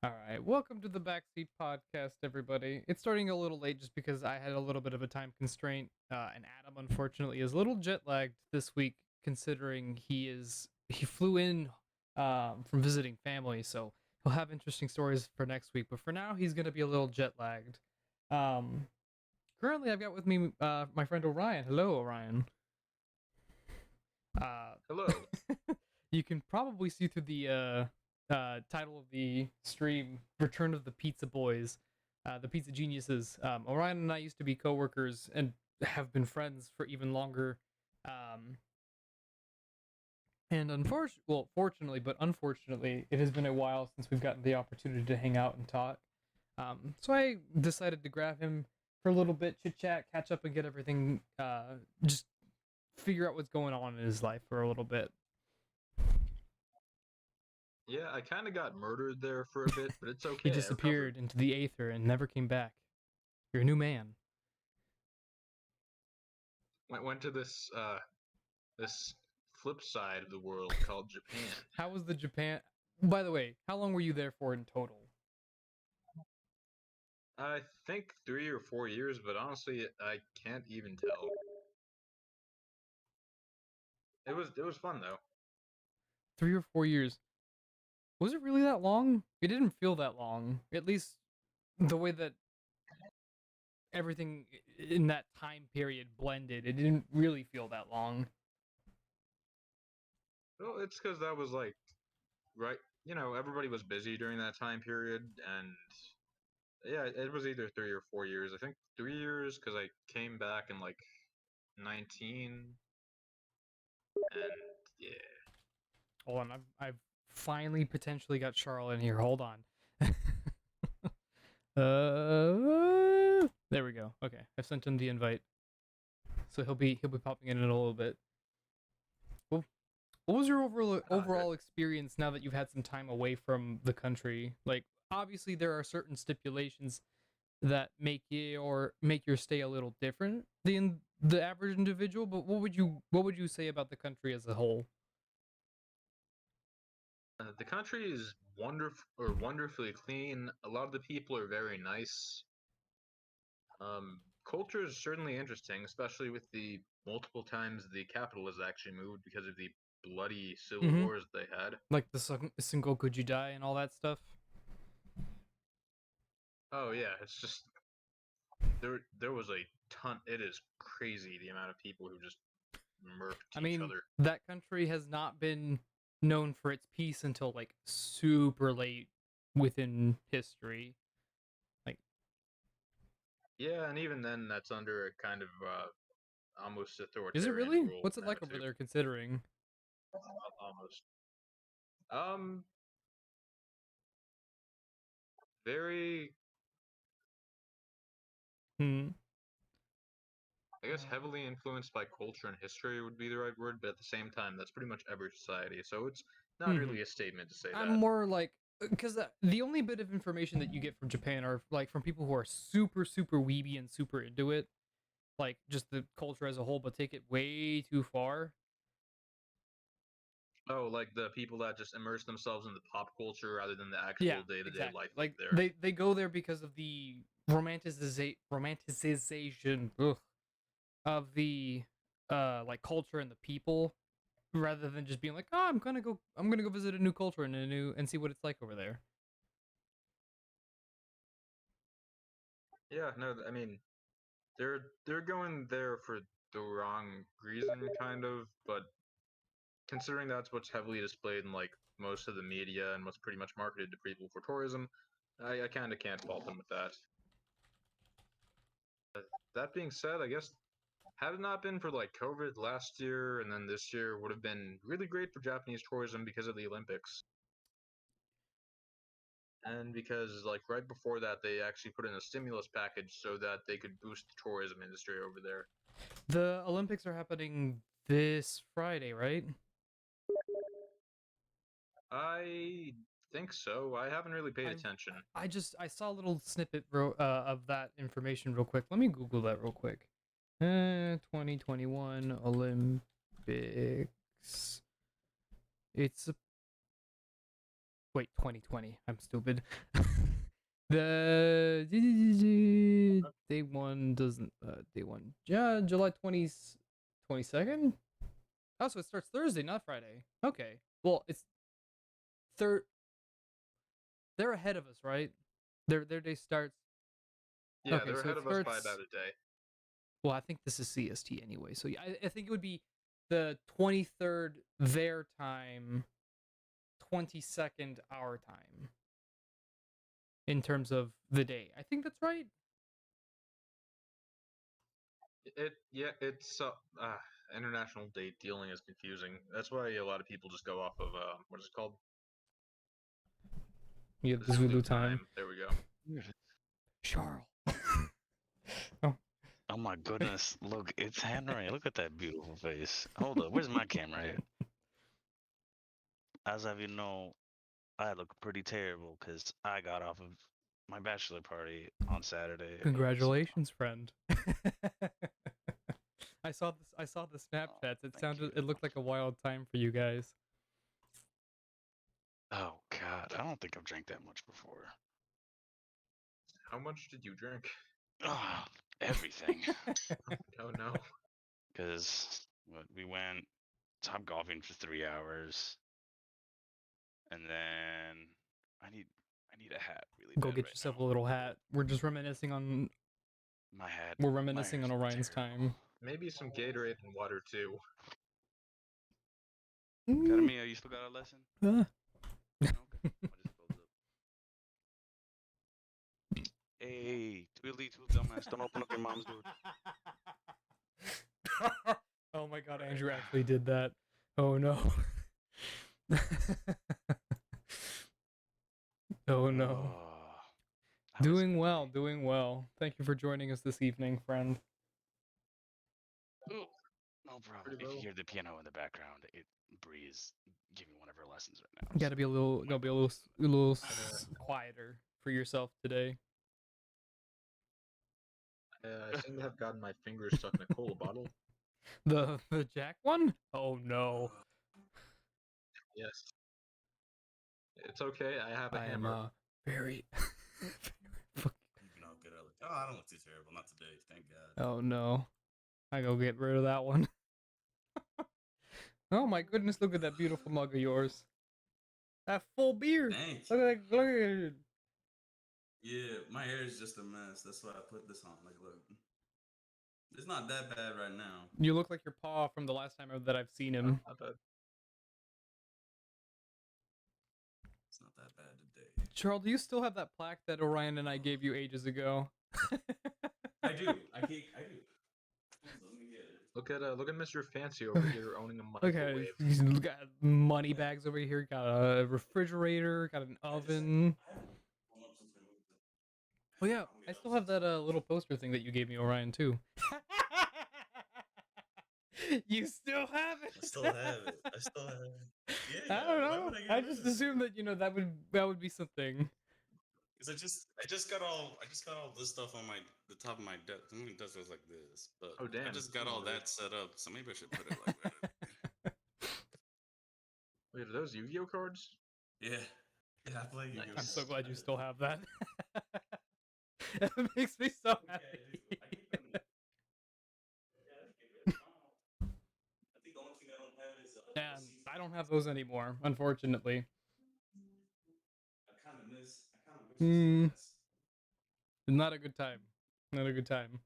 All right, welcome to the Backseat podcast, everybody. It's starting a little late just because I had a little bit of a time constraint, and Adam unfortunately is a little jet lagged this week, considering he flew in from visiting family, so he'll have interesting stories for next week. But for now, he's gonna be a little jet lagged. Um, Currently, I've got with me my friend Orion. Hello, Orion. Uh, Hello. you can probably see through the title of the stream, Return of the Pizza Boys, the Pizza Geniuses. Orion and I used to be coworkers and have been friends for even longer. Um, and fortunately, but unfortunately, it has been a while since we've gotten the opportunity to hang out and talk. So I decided to grab him for a little bit, chit chat, catch up, and get everything, just figure out what's going on in his life for a little bit. Yeah, I kind of got murdered there for a bit, but it's He okay. I recovered. disappeared into the aether and never came back. You're a new man. Went to this flip side of the world called Japan. How was the Japan? By the way, how long were you there for in total? I think 3 or 4 years, but honestly, I can't even tell. It was fun though. 3 or 4 years. Was it really that long? It didn't feel that long. At least the way that everything in that time period blended, it didn't really feel that long. Well, it's because that was like right. Everybody was busy during that time period, and yeah, it was either 3 or 4 years. I think 3 years because I came back in like 19, and yeah. Hold on, I've finally potentially got Charlotte in here. Hold on. There we go. Okay, I sent him the invite, so he'll be popping in a little bit. Well, what was your overall experience now that you've had some time away from the country? Like, obviously, there are certain stipulations that make your stay a little different than the average individual. But what would you say about the country as a whole? The country is wonderfully clean. A lot of the people are very nice. Culture is certainly interesting, especially with the multiple times the capital has actually moved because of the bloody civil Mm-hmm. wars they had. Like the single could you die and all that stuff. Oh yeah, it's just there was a ton. It is crazy the amount of people who just murked I each mean, other. that country has not been known for its peace until like super late within history. Like, Yeah, and even then, that's under a kind of almost is it authoritarian really? rule What's it now like over too. there considering? Almost. Um, very Hmm. I guess heavily influenced by culture and history would be the right word, but at the same time, that's pretty much every society. So it's not Mm-hmm. really a statement to say I'm that. more like because the only bit of information that you get from Japan are like from people who are super super weeby and super into it, like just the culture as a whole, but take it way too far. Oh, like the people that just immerse themselves in the pop culture rather than the Yeah, actual day-to-day exactly. life of Like there. they go there because of the romanticization of the like culture and the people, rather than just being like, oh, I'm gonna go visit a new culture and see what it's like over there. Yeah, no, I mean they're going there for the wrong reason, kind of, but considering that's what's heavily displayed in like most of the media and what's pretty much marketed to people for tourism, I kind of can't fault them with that. That being said, I guess had it not been for like COVID last year and then this year would have been really great for Japanese tourism because of the Olympics. And because like right before that they actually put in a stimulus package so that they could boost the tourism industry over there. The Olympics are happening this Friday, right? I think so. I haven't really paid I've attention. I saw a little snippet of that information real quick. Let me Google that real quick. 2021 Olympics. It's Wait, 2020. I'm stupid. The day one doesn't day one. Yeah, July 22nd. Oh, so it starts Thursday, not Friday. Okay. Well, it's third. They're ahead of us, right? Their day starts. Yeah, Okay, they're so ahead it of us by starts. about a day. Well, I think this is CST anyway, so yeah, I think it would be the 23rd their time, 22nd our time in terms of the day. I think that's right. It's international date dealing is confusing. That's why a lot of people just go off of what is it called? Yeah, The the Zulu Zulu time. time. There we go. Charles. Oh, Oh my goodness! Look, it's Henry. Look at that beautiful face. Hold up, where's my camera at? As of you know, I look pretty terrible because I got off of my bachelor party on Saturday. congratulations, friend. I saw this. I saw the Snapchats. It thank sounded. you. It looked like a wild time for you guys. Oh God, I don't think I've drank that much before. How much did you drink? Ah, everything. Oh no. Because we went top golfing for 3 hours, and then I need a hat really Go bad get right yourself now. a little hat. We're just reminiscing on. My hat. We're my reminiscing on hair's Orion's terrible. time. Maybe some Gatorade and water too. Academia, you still got a lesson? Uh. Okay. I'll just close up. Hey, Twilly, dumbass, don't open up your mom's door. Oh my god, Andrew actually did that. Oh no. Oh no. How is Doing well, everybody? doing well. Thank you for joining us this evening, friend. Ooh, no problem. Pretty If you well. hear the piano in the background, Bree is giving one of her lessons right now. Gotta be a little, gotta be a little quieter for yourself today. I seem to have gotten my fingers stuck in a cola bottle. The Jack one? Oh no. Yes. It's okay. I have a I am hammer. very. Keeping all good. Oh, I don't look too terrible. Not today, thank God. Oh no. I go get rid of that one. Oh my goodness, look at that beautiful mug of yours. That full beard. Thank Look you. at that, look at it. Yeah, my hair is just a mess. That's why I put this on. Like, look, it's not that bad right now. You look like your paw from the last time that I've seen him. Not bad. It's not that bad today. Charles, do you still have that plaque that Orion and I gave you ages ago? I do. I do. Let me get it. Look at Mr. Fancy over here owning a Okay, microwave. he's got money bags over here. Got a refrigerator. Got an oven. Oh yeah, I still have that little poster thing that you gave me, Orion, too. You still have it. I still have it. Yeah. I don't why know. would I get I rid just of it? assumed that that would be something. Because I just got all this stuff on the top of my desk. I mean, desk was like this, but Oh, damn, I just it's got all weird. that set up, so maybe I should put it like that. Wait, are those Yu-Gi-Oh cards? Yeah, I play Yu-Gi-Oh. I'm so glad you still have that. It makes me so happy. I keep them. I think the only thing I don't have is. And I don't have those anymore, unfortunately. I kind of miss. Hmm. Not a good time. Not a good time.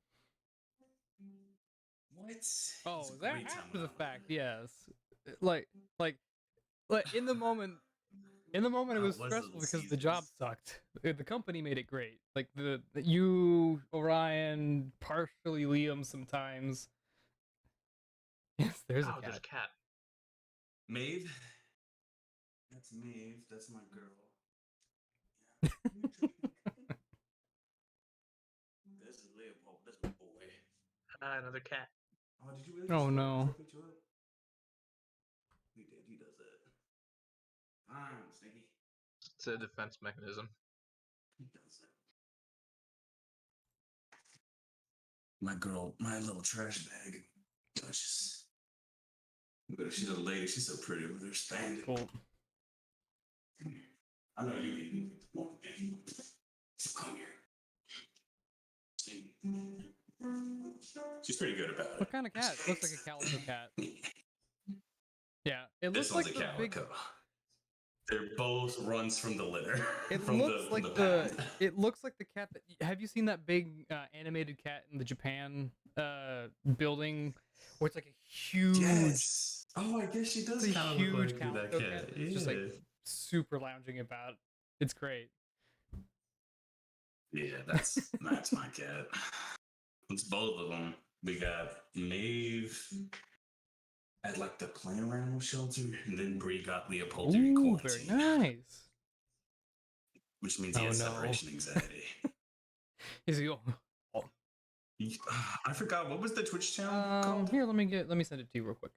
What? Oh, It's a is that great time after when the I'm fact? there. Yes. Like in the moment. In the moment, it How was was stressful those because the job seasons? sucked. The company made it great. Like you, Orion, partially Liam sometimes. Yes, there's a Oh, there's a cat. cat. Maeve. That's Maeve. That's my girl. Yeah. This is Leopold. That's my boy. Another cat. Oh, did you really? Oh, just no. before I picked you up? He did. He does that. Fine, Sneaky. It's a defense mechanism. He does that. My girl, my little trash bag. She's a lady. She's so pretty over there standing. Cool. Come here. I know you need more. Come here. She's pretty good about it. What kind of cat? It looks like a calico cat. Yeah, it This looks one's like a the big. calico. They're both runs from the litter. It from looks the, like from the. path. It looks like the cat that. Have you seen that big animated cat in the Japan building, where it's like a huge, Yes. Oh, I guess she does it's a kind of huge look like calico that cat. cat. That's Yeah. just like super lounging about. It's great. Yeah, that's my cat. It's both of them. We got Maeve at like the plant animal shelter, and then Bree got Leopold during Ooh, very quarantine, nice. which means he Oh, has no. separation anxiety. Is he? Oh. I forgot what was the Twitch channel called? Here, let me send it to you real quick.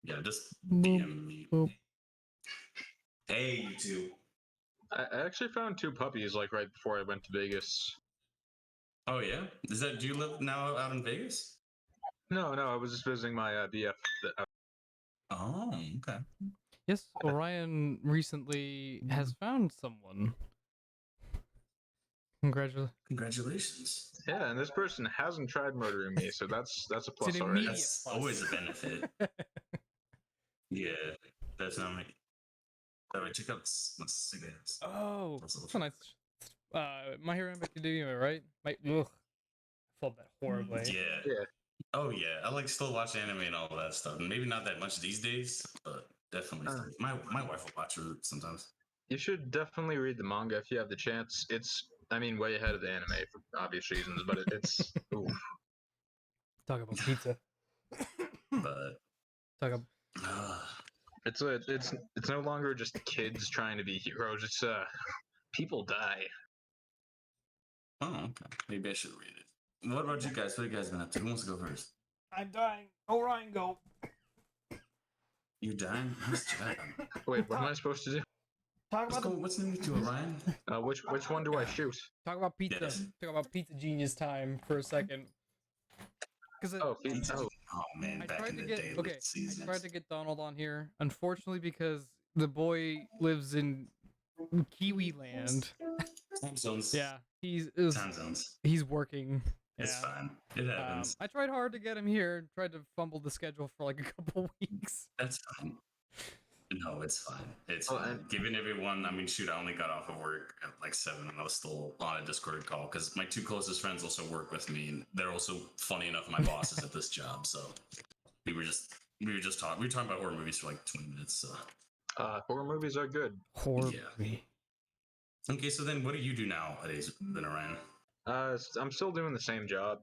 Yeah, just Boop, DM me. boop. Hey, you two. I actually found 2 puppies like right before I went to Vegas. Oh yeah, do you live now out in Vegas? No, I was just visiting my BF. Oh, okay. Yes, Orion recently has found someone. Congratulations. Yeah, and this person hasn't tried murdering me, so that's a plus an already. immediate- That's plus. always a benefit. Yeah, that's not like. Check out let's see this. Oh, That's a that's a nice. My Hero Academia, right? I felt that horribly. Yeah. Yeah. Oh yeah, I like still watch anime and all that stuff. Maybe not that much these days, but definitely. Still. My wife will watch it sometimes. You should definitely read the manga if you have the chance. It's, I mean, way ahead of the anime for obvious reasons, but it's oof. Talk about pizza. But Talk about. It's no longer just kids trying to be heroes. It's people die. Oh, okay. Maybe I should read it. What about you guys? What have you guys been up to? Who wants to go first? I'm dying. Orion, go. You dying? Who's dying? Wait, what am I supposed to do? Talk about What's new with you, Orion? Which one do I shoot? talk about pizza. Yes. Talk about Pizza Genius time for a second. Because Oh, pizza. Oh, Oh man, I back tried in to the get day, okay. late seasons. I tried to get Donald on here. Unfortunately, because the boy lives in Kiwi land. Time zones. Yeah, Time zones. he's working. It's Yeah. fine. It happens. I tried hard to get him here. Tried to fumble the schedule for like a couple weeks. That's fine. No, it's fine. It's Oh, fine. and- Giving everyone, I mean, shoot, I only got off of work at like 7 and I was still on a Discord call because my 2 closest friends also work with me and they're also, funny enough, my bosses at this job. So we were talking about horror movies for like 20 minutes. So. horror movies are good. Horror Yeah. movie. Okay, so then what do you do nowadays, then, Orion? I'm still doing the same job.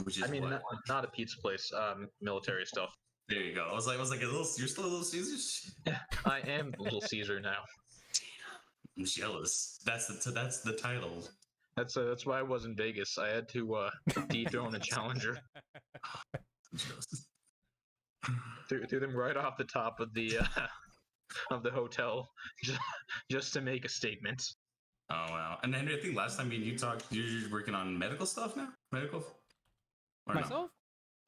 Which is I mean, what? not a pizza place. Military stuff. There you go. I was like, you're still a Little Caesars? I am Little Caesar now. I'm jealous. That's the title. That's why I was in Vegas. I had to dethrone a challenger. I'm jealous. Threw them right off the top of the hotel, just to make a statement. Oh wow! And then I think last time you talked, you're working on medical stuff now. Medical. Or no? Myself?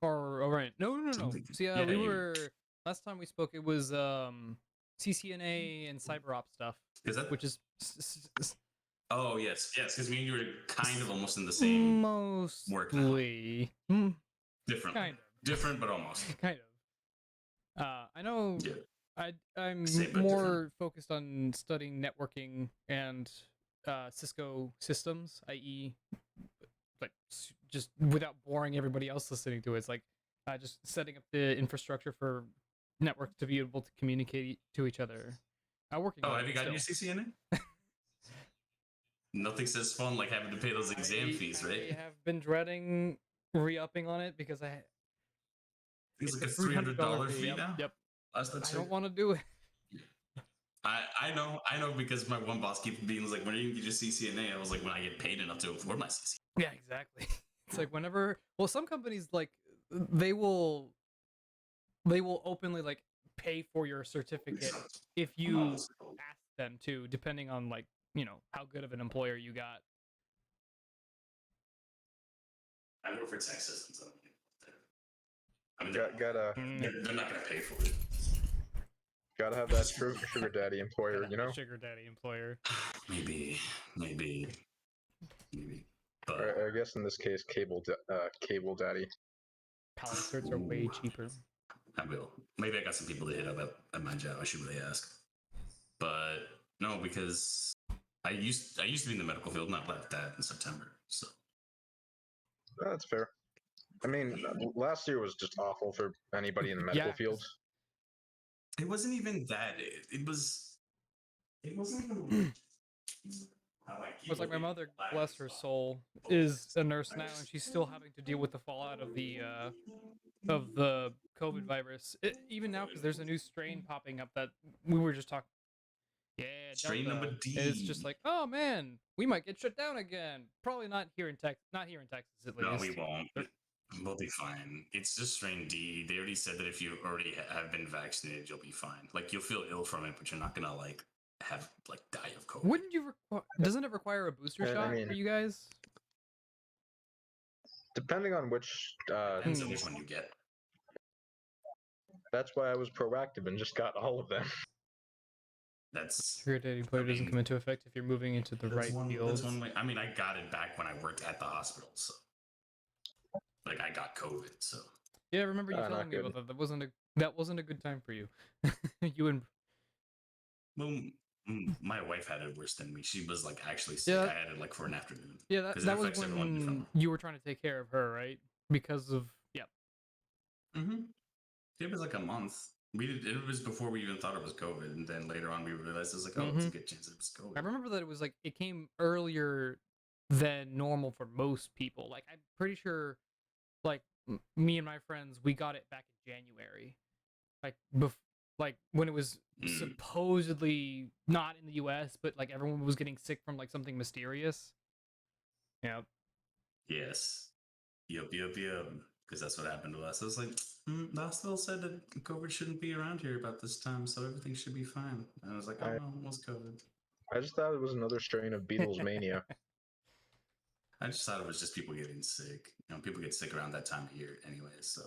Or Orion? No. Something. See, Yeah, we you- were last time we spoke. It was CCNA and cyber op stuff, Is that? which is Oh yes. Because me and you were kind of almost in the same work now. mostly Different. kind Different, but almost. of. I know. Yeah. I'm Same, but more focused on studying networking and Cisco systems, i.e., like just without boring everybody else listening to it. It's like just setting up the infrastructure for networks to be able to communicate to each other. Working. Oh, on have it you gotten your still. CCNA? Nothing says fun like having to pay those exam fees, right? I have been dreading re-upping on it because It's like a it's $300 fee. fee Yep, now. Yep. Last I checked. don't want to do it. I know because my one boss keeps being like, when are you gonna get your CCNA? I was like, when I get paid enough to afford my CCNA. Yeah, exactly. It's like whenever, well, some companies like they will openly like pay for your certificate if you ask them to, depending on like, you know, how good of an employer you got. I work for tech systems. I mean, Gotta. they're not gonna pay for it. Gotta have that sugar daddy employer, Gotta you have a know. sugar daddy employer. Maybe. But Or, I guess in this case, cable daddy. Power certs are way cheaper. I will. Maybe I got some people to hit up at my job. I should really ask. But no, because I used to be in the medical field, and I left that in September. So That's fair. I mean, last year was just awful for anybody in the medical Yeah, 'cause- field. it wasn't even that. It wasn't even. It was like my mother, bless her soul, is a nurse now, and she's still having to deal with the fallout of the COVID virus. Even now, because there's a new strain popping up that we were just talking. Yeah, Strain Delta. number D. And it's just like, oh man, we might get shut down again. Probably not here in Texas. Not here in Texas, at least. No, we won't. We'll be fine. It's just strain D. They already said that if you already have been vaccinated, you'll be fine. Like you'll feel ill from it, but you're not gonna like have like die of COVID. Wouldn't you? Doesn't it require a booster I shot mean- for you guys? Depending on which, Depends on which one you get. that's why I was proactive and just got all of them. That's Sugar daddy employer doesn't come into effect if you're moving into the right fields. That's one way. I mean, I got it back when I worked at the hospital, so like I got COVID. So Yeah, I remember you Not telling me good. about that. That wasn't a good time for you. You and well, my wife had it worse than me. She was like actually sick. Yeah. I had it like for an afternoon. yeah, that 'Cause it that was affects everyone when differently. you were trying to take care of her, right? Because of Mm-hmm. It was like a month. We did. It was before we even thought it was COVID, and then later on we realized it was like, oh, it's a good chance it was COVID. I remember that it was like it came earlier than normal for most people. Like I'm pretty sure, like me and my friends, we got it back in January, like like when it was supposedly not in the U.S., but like everyone was getting sick from like something mysterious. Yeah. Yes. Yep. Because that's what happened to us. I was like, the hospital said that COVID shouldn't be around here about this time, so everything should be fine. And I was like, oh no, it was COVID. I just thought it was another strain of Beatles mania. I just thought it was just people getting sick. You know, people get sick around that time of year anyway, so.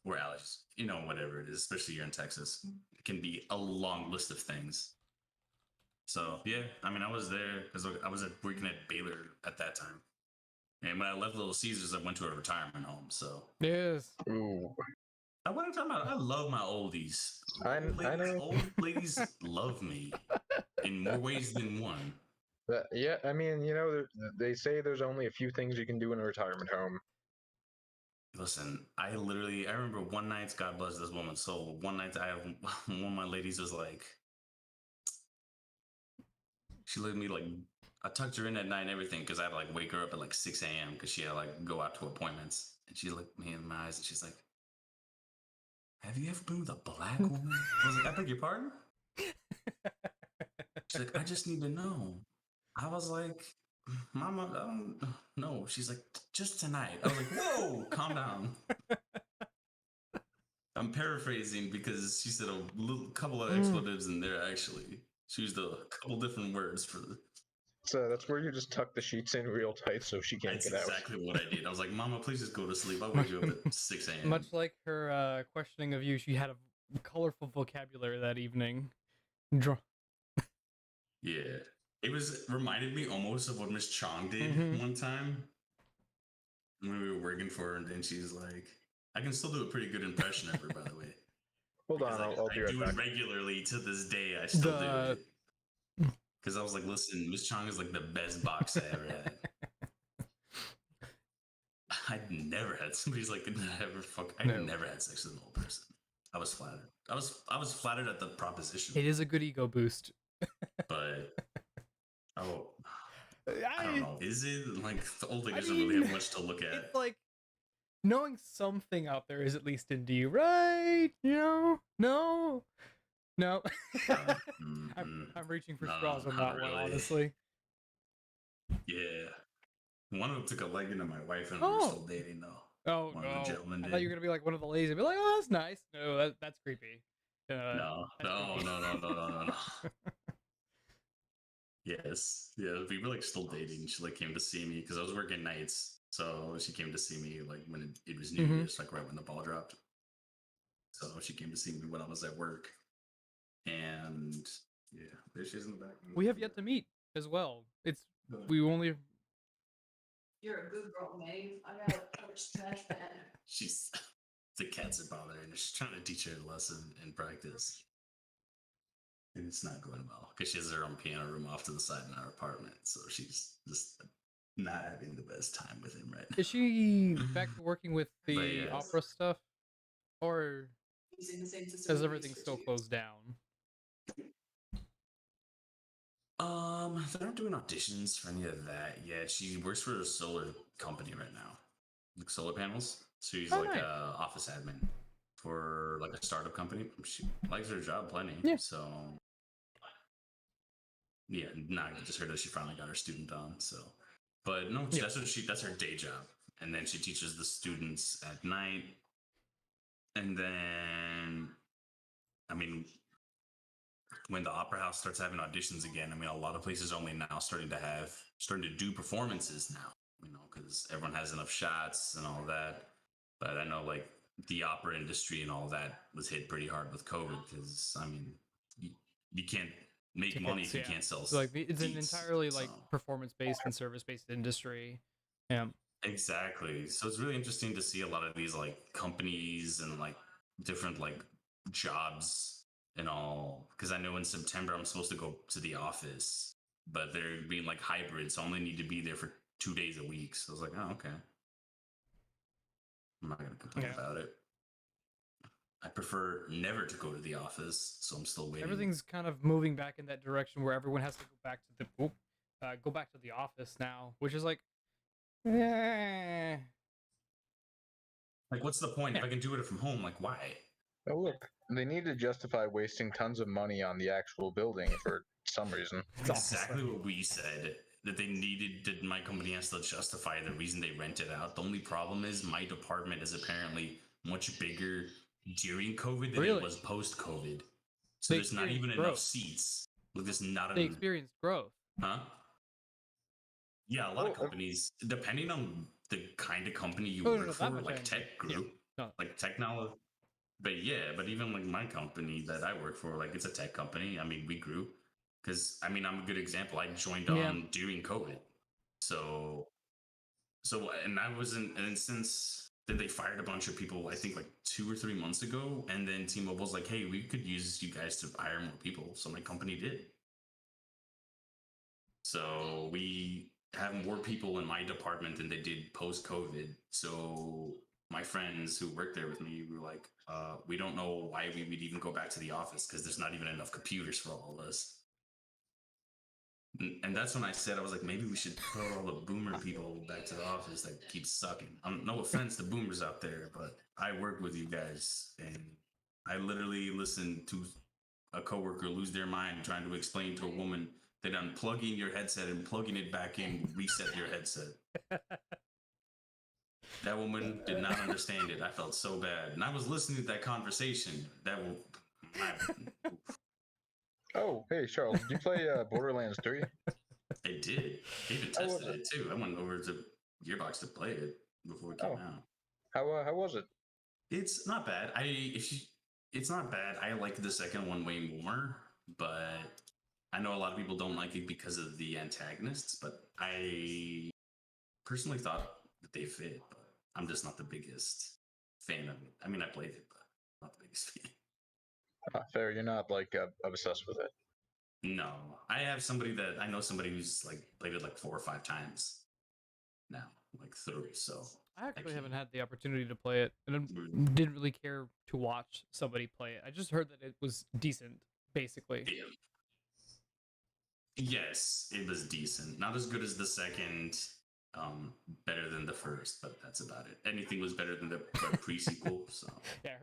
Or allergies, you know, whatever it is, especially here in Texas. It can be a long list of things. So, yeah, I mean, I was there because I was working at Baylor at that time. And when I left Little Caesars, I went to a retirement home, so. Yes. Ooh. I want to talk about. I love my oldies. I know. Old ladies love me in more ways than one. Yeah, I mean, you know, they say there's only a few things you can do in a retirement home. Listen, I remember one night, God bless this woman's soul. One night, one of my ladies was like, she looked at me like, I tucked her in at night and everything because I had to like wake her up at like 6 a.m. because she had to like go out to appointments. And she looked me in my eyes and she's like, have you ever been with a black woman? I was like, I beg your pardon? She's like, I just need to know. I was like, Mama, I don't know. She's like, just tonight. I was like, whoa, calm down. I'm paraphrasing because she said a couple of expletives in there actually. She used a couple different words for the. So that's where you just tuck the sheets in real tight so she can't That's get out. exactly what I did. I was like, Mama, please just go to sleep. I'll wake you up at 6 a.m. Much like her questioning of you, she had a colorful vocabulary that evening. Yeah. It reminded me almost of what Miss Chong did one time when we were working for her, and then she's like, I can still do a pretty good impression of her, by the way. Hold on, I'll be I right do back. it regularly to this day. I still do it. Because I was like, listen, Miss Chong is like the best box I ever had. I'd never had somebody's like never had sex with an old person. I was flattered. I was flattered at the proposition. It is a good ego boost. But I don't know. Is it like the old lady doesn't really have much to look at? It's like knowing something out there is at least into you, right? You know? No. I'm reaching for straws on not that one, really. honestly. Yeah. One of them took a leg into my wife and we were still dating though. Oh One of no! the gentlemen I thought you were did. gonna be like one of the ladies and be like, "Oh, that's nice." No, that's creepy. No. Yes. Yeah, we were like still dating. She like came to see me because I was working nights. So she came to see me like when it was New Year's, like right when the ball dropped. So she came to see me when I was at work. And yeah, there she is in the back. We have yet to meet as well. We only. You're a good girl, Maeve. I got a coach trash bag. She's the cats are bothering her. She's trying to teach her a lesson in practice. And it's not going well because she has her own piano room off to the side in our apartment. So she's just not having the best time with him right now. Is she back to working with the yes. opera stuff? Or He's in the same system. has we everything used for still 2 years. closed down? They're not doing auditions for any of that yet. She works for a solar company right now, like solar panels. So she's Oh, like nice. a office admin for like a startup company. She likes her job plenty. Yeah. So yeah, I just heard that she finally got her student on. So, but no, Yeah. that's her day job, and then she teaches the students at night, and then, I mean, when the opera house starts having auditions again, I mean, a lot of places are only now starting to do performances now, because everyone has enough shots and all that. But I know like the opera industry and all that was hit pretty hard with COVID because, I mean, you can't make money if you can't sell So, like it's an seats, entirely like so. performance-based and service-based industry. Yeah. Exactly. So it's really interesting to see a lot of these like companies and like different like jobs and all, because I know in September I'm supposed to go to the office, but they're being like hybrid, so I only need to be there for 2 days a week. So I was like, oh, okay. I'm not gonna complain about it. I prefer never to go to the office, so I'm still waiting. Everything's kind of moving back in that direction where everyone has to go back to the office now, which is like, like, what's the point? If I can do it from home, like, why? Oh, look, they need to justify wasting tons of money on the actual building for some reason. Exactly what we said. That my company has to justify the reason they rent it out. The only problem is my department is apparently much bigger during COVID than it was post-COVID. So there's not even enough seats. Like, there's not they experienced growth. Huh? Yeah, a lot of companies, depending on the kind of company you work for, like tech group, like technology. But yeah, but even like my company that I work for, like it's a tech company. I mean, we grew because, I mean, I'm a good example. I joined on during COVID. So, and I wasn't, and since then they fired a bunch of people, I think like 2 or 3 months ago. And then T-Mobile's like, hey, we could use you guys to hire more people. So my company did. So we have more people in my department than they did post-COVID. So my friends who work there with me were like, we don't know why we would even go back to the office because there's not even enough computers for all of us. And that's when I said, I was like, maybe we should put all the boomer people back to the office that keep sucking. No offense to boomers out there, but I work with you guys, and I literally listened to a coworker lose their mind trying to explain to a woman that unplugging your headset and plugging it back in will reset your headset. That woman did not understand it. I felt so bad. And I was listening to that conversation. Oh, hey, Charles, did you play Borderlands 3? I did. I even tested it too. I went over to Gearbox to play it before it came out. How was it? It's not bad. It's not bad. I like the second one way more, but I know a lot of people don't like it because of the antagonists, but I personally thought that they fit, but I'm just not the biggest fan of it. I mean, I played it, but not the biggest fan. Fair, you're not like obsessed with it. No, I know somebody who's like played it like 4 or 5 times now, like through. So I actually haven't had the opportunity to play it, and I didn't really care to watch somebody play it. I just heard that it was decent, basically. Yeah. Yes, it was decent. Not as good as the second, better than the first, but that's about it. Anything was better than the pre-sequel. So yeah,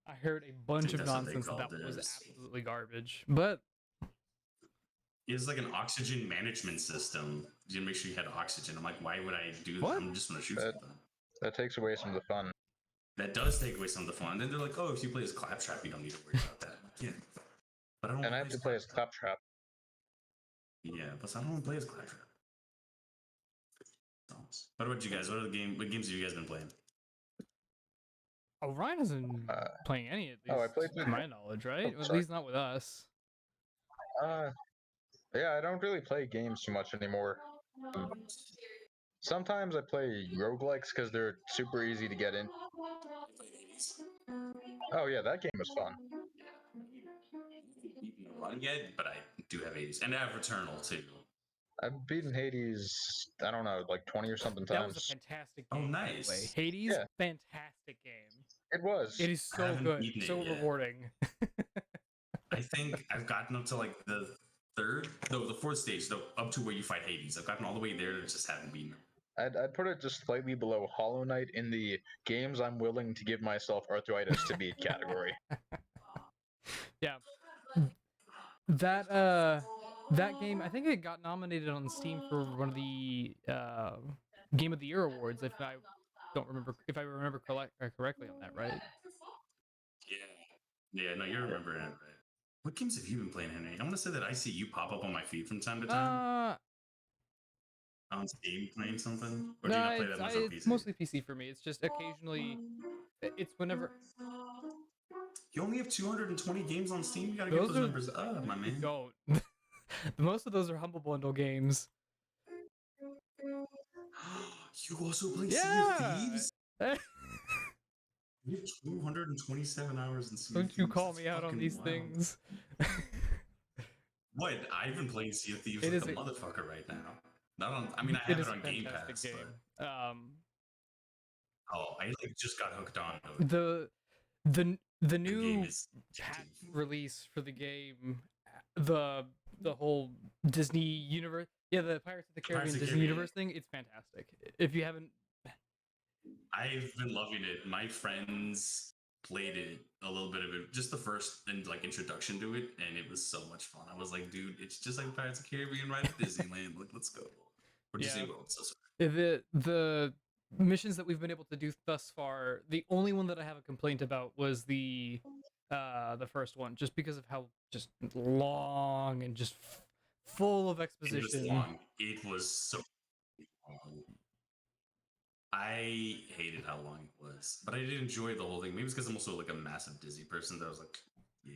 I heard a bunch of nonsense that was absolutely garbage. But it's like an oxygen management system. You make sure you had oxygen. I'm like, why would I do that? I'm just gonna shoot something. That takes away some of the fun. That does take away some of the fun. And then they're like, oh, if you play as Claptrap, you don't need to worry about that. Yeah, but I don't. And I have to play as Claptrap. Yeah, but I don't want to play as Claptrap. What about you guys? What games have you guys been playing? Oh, Ryan hasn't been playing any, at least I played to with- my knowledge, right? Oh, At sorry. least not with us. Yeah, I don't really play games too much anymore. Sometimes I play roguelikes because they're super easy to get in. Oh yeah, that game was fun. Run yet, but I do have 80s, and I have Returnal too. I've beaten Hades, I don't know, like 20 or something That was a times. fantastic Oh, game, by the way. nice. Hades, Yeah. fantastic game. It was. It is I so haven't good, beaten it so yet. rewarding. I think I've gotten up to like the fourth stage, though, up to where you fight Hades. I've gotten all the way there, and just haven't beaten it. I'd put it just slightly below Hollow Knight in the games I'm willing to give myself arthritis to beat category. Yeah. That game, I think it got nominated on Steam for one of the Game of the Year awards. If I remember correctly on that, right? Yeah, no, you're remembering it right. What games have you been playing, Henry? I want to say that I see you pop up on my feed from time to time on Steam playing something. Or do you not play that much on it's PC? mostly PC for me. It's just occasionally, it's whenever. You only have 220 games on Steam. You gotta get Those those are- numbers up, my man. Don't. Most of those are Humble Bundle games. You also play Sea Yeah. of Thieves? You have 227 hours in Sea of Don't you Thieves. call That's me out on fucking these wild. things. What? I've been playing Sea of Thieves It like is a a- motherfucker right now. Not on. I mean, I It have is it a on Game fantastic Pass. game. I like just got hooked on it. The The game new is patch addicting. release for the game, the whole Disney universe, the Pirates of the Caribbean Pirates of the Disney Caribbean. universe thing, it's fantastic. If you haven't, I've been loving it. My friends played it, a little bit of it, just the first and like introduction to it, and it was so much fun. I was like, dude, it's just like Pirates of the Caribbean right at Disneyland. Like, let's go. Or Disney Yeah. World. So sorry. the missions that we've been able to do thus far, the only one that I have a complaint about was the first one, just because of how just long and just full of It was exposition. long. It was so long. I hated how long it was, but I did enjoy the whole thing. Maybe it's because I'm also like a massive Disney person that I was like, yeah,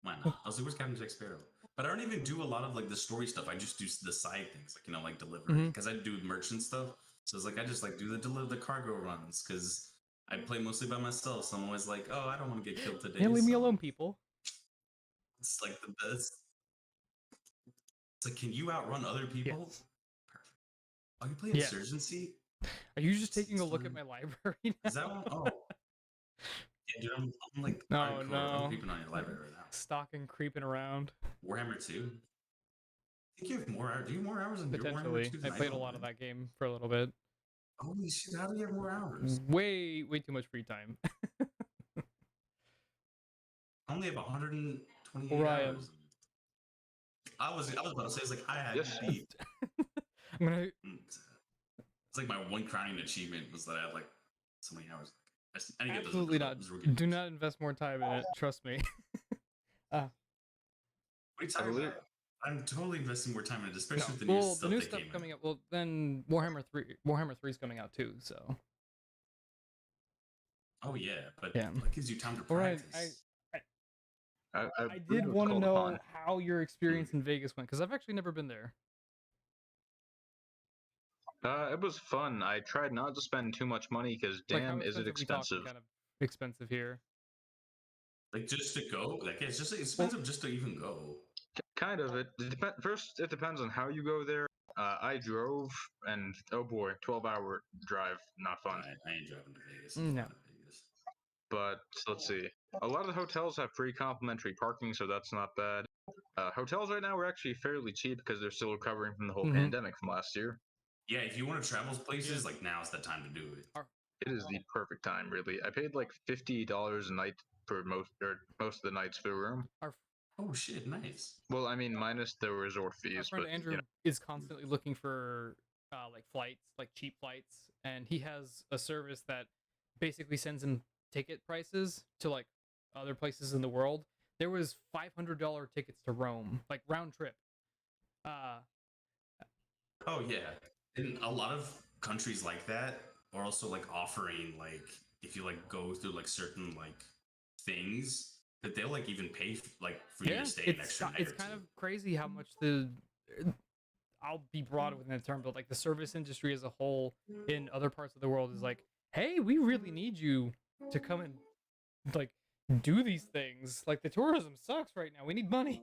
why not? I was like, where's Captain Jack Sparrow? But I don't even do a lot of like the story stuff. I just do the side things, like like delivery, Mhm. because I do merchant stuff. So it's like I just like do the cargo runs because I play mostly by myself. So I'm always like, oh, I don't want to get killed today. Yeah, leave me so alone, people. It's like the best. It's like, can you outrun other people? Yes. Perfect. Oh, you play Yes. Insurgency? Are you just taking a It's look at fine. my library now? Is that one? Oh. Yeah, dude, I'm like, No, hardcore. no. I'm creeping on your library right now. Stalking, creeping around? Warhammer 2? I think you have more hours. Do you have more hours in your Warhammer Potentially. 2 I than played a don't, lot of man? that game for a little bit. Holy shit, how do you have more hours? Way too much free time. I only have 128 Orion. hours. I was about to say, it's like, I had Yes. to beat. I'm gonna. It's like my one crowning achievement was that I had like so many hours. I need to get those Absolutely not. those rookie Do numbers. not invest more time in it. Trust me. What are you talking believe- about? I'm totally investing more time in it, No, especially with the new well, stuff the new that stuff came coming out. out. Well, then Warhammer 3 is coming out too. So Oh yeah, but Yeah. that gives you time to Orion, practice. I believe did it was want to called know upon. how your experience in Vegas went, because I've actually never been there. It was fun. I tried not to spend too much money because Like, how damn, is it expensive we talking? expensive. Kind of expensive here. Like just to go, like it's just expensive just to even go. Kind of. First, it depends on how you go there. I drove, and oh boy, 12-hour drive, not fun. I ain't driving to Vegas. No. I'm not in Vegas. But let's see. A lot of the hotels have free complimentary parking, so that's not bad. Hotels right now are actually fairly cheap because they're still recovering from the whole Mhm. pandemic from last year. Yeah, if you want to travel places, like now's the time to do it. It is the perfect time, really. I paid like $50 a night for most of the nights for a room. Oh shit, nice. Well, I mean, minus the resort Our fees, friend but Andrew is constantly looking for like flights, like cheap flights, and he has a service that basically sends him ticket prices to like other places in the world. There was $500 tickets to Rome, like round trip. Oh yeah, and a lot of countries like that are also like offering like if you like go through like certain like things that they'll like even pay like for you to stay an extra night it's or kind two. of crazy how much I'll be broad within the term, but like the service industry as a whole in other parts of the world is like, hey, we really need you to come and like do these things. Like the tourism sucks right now. We need money.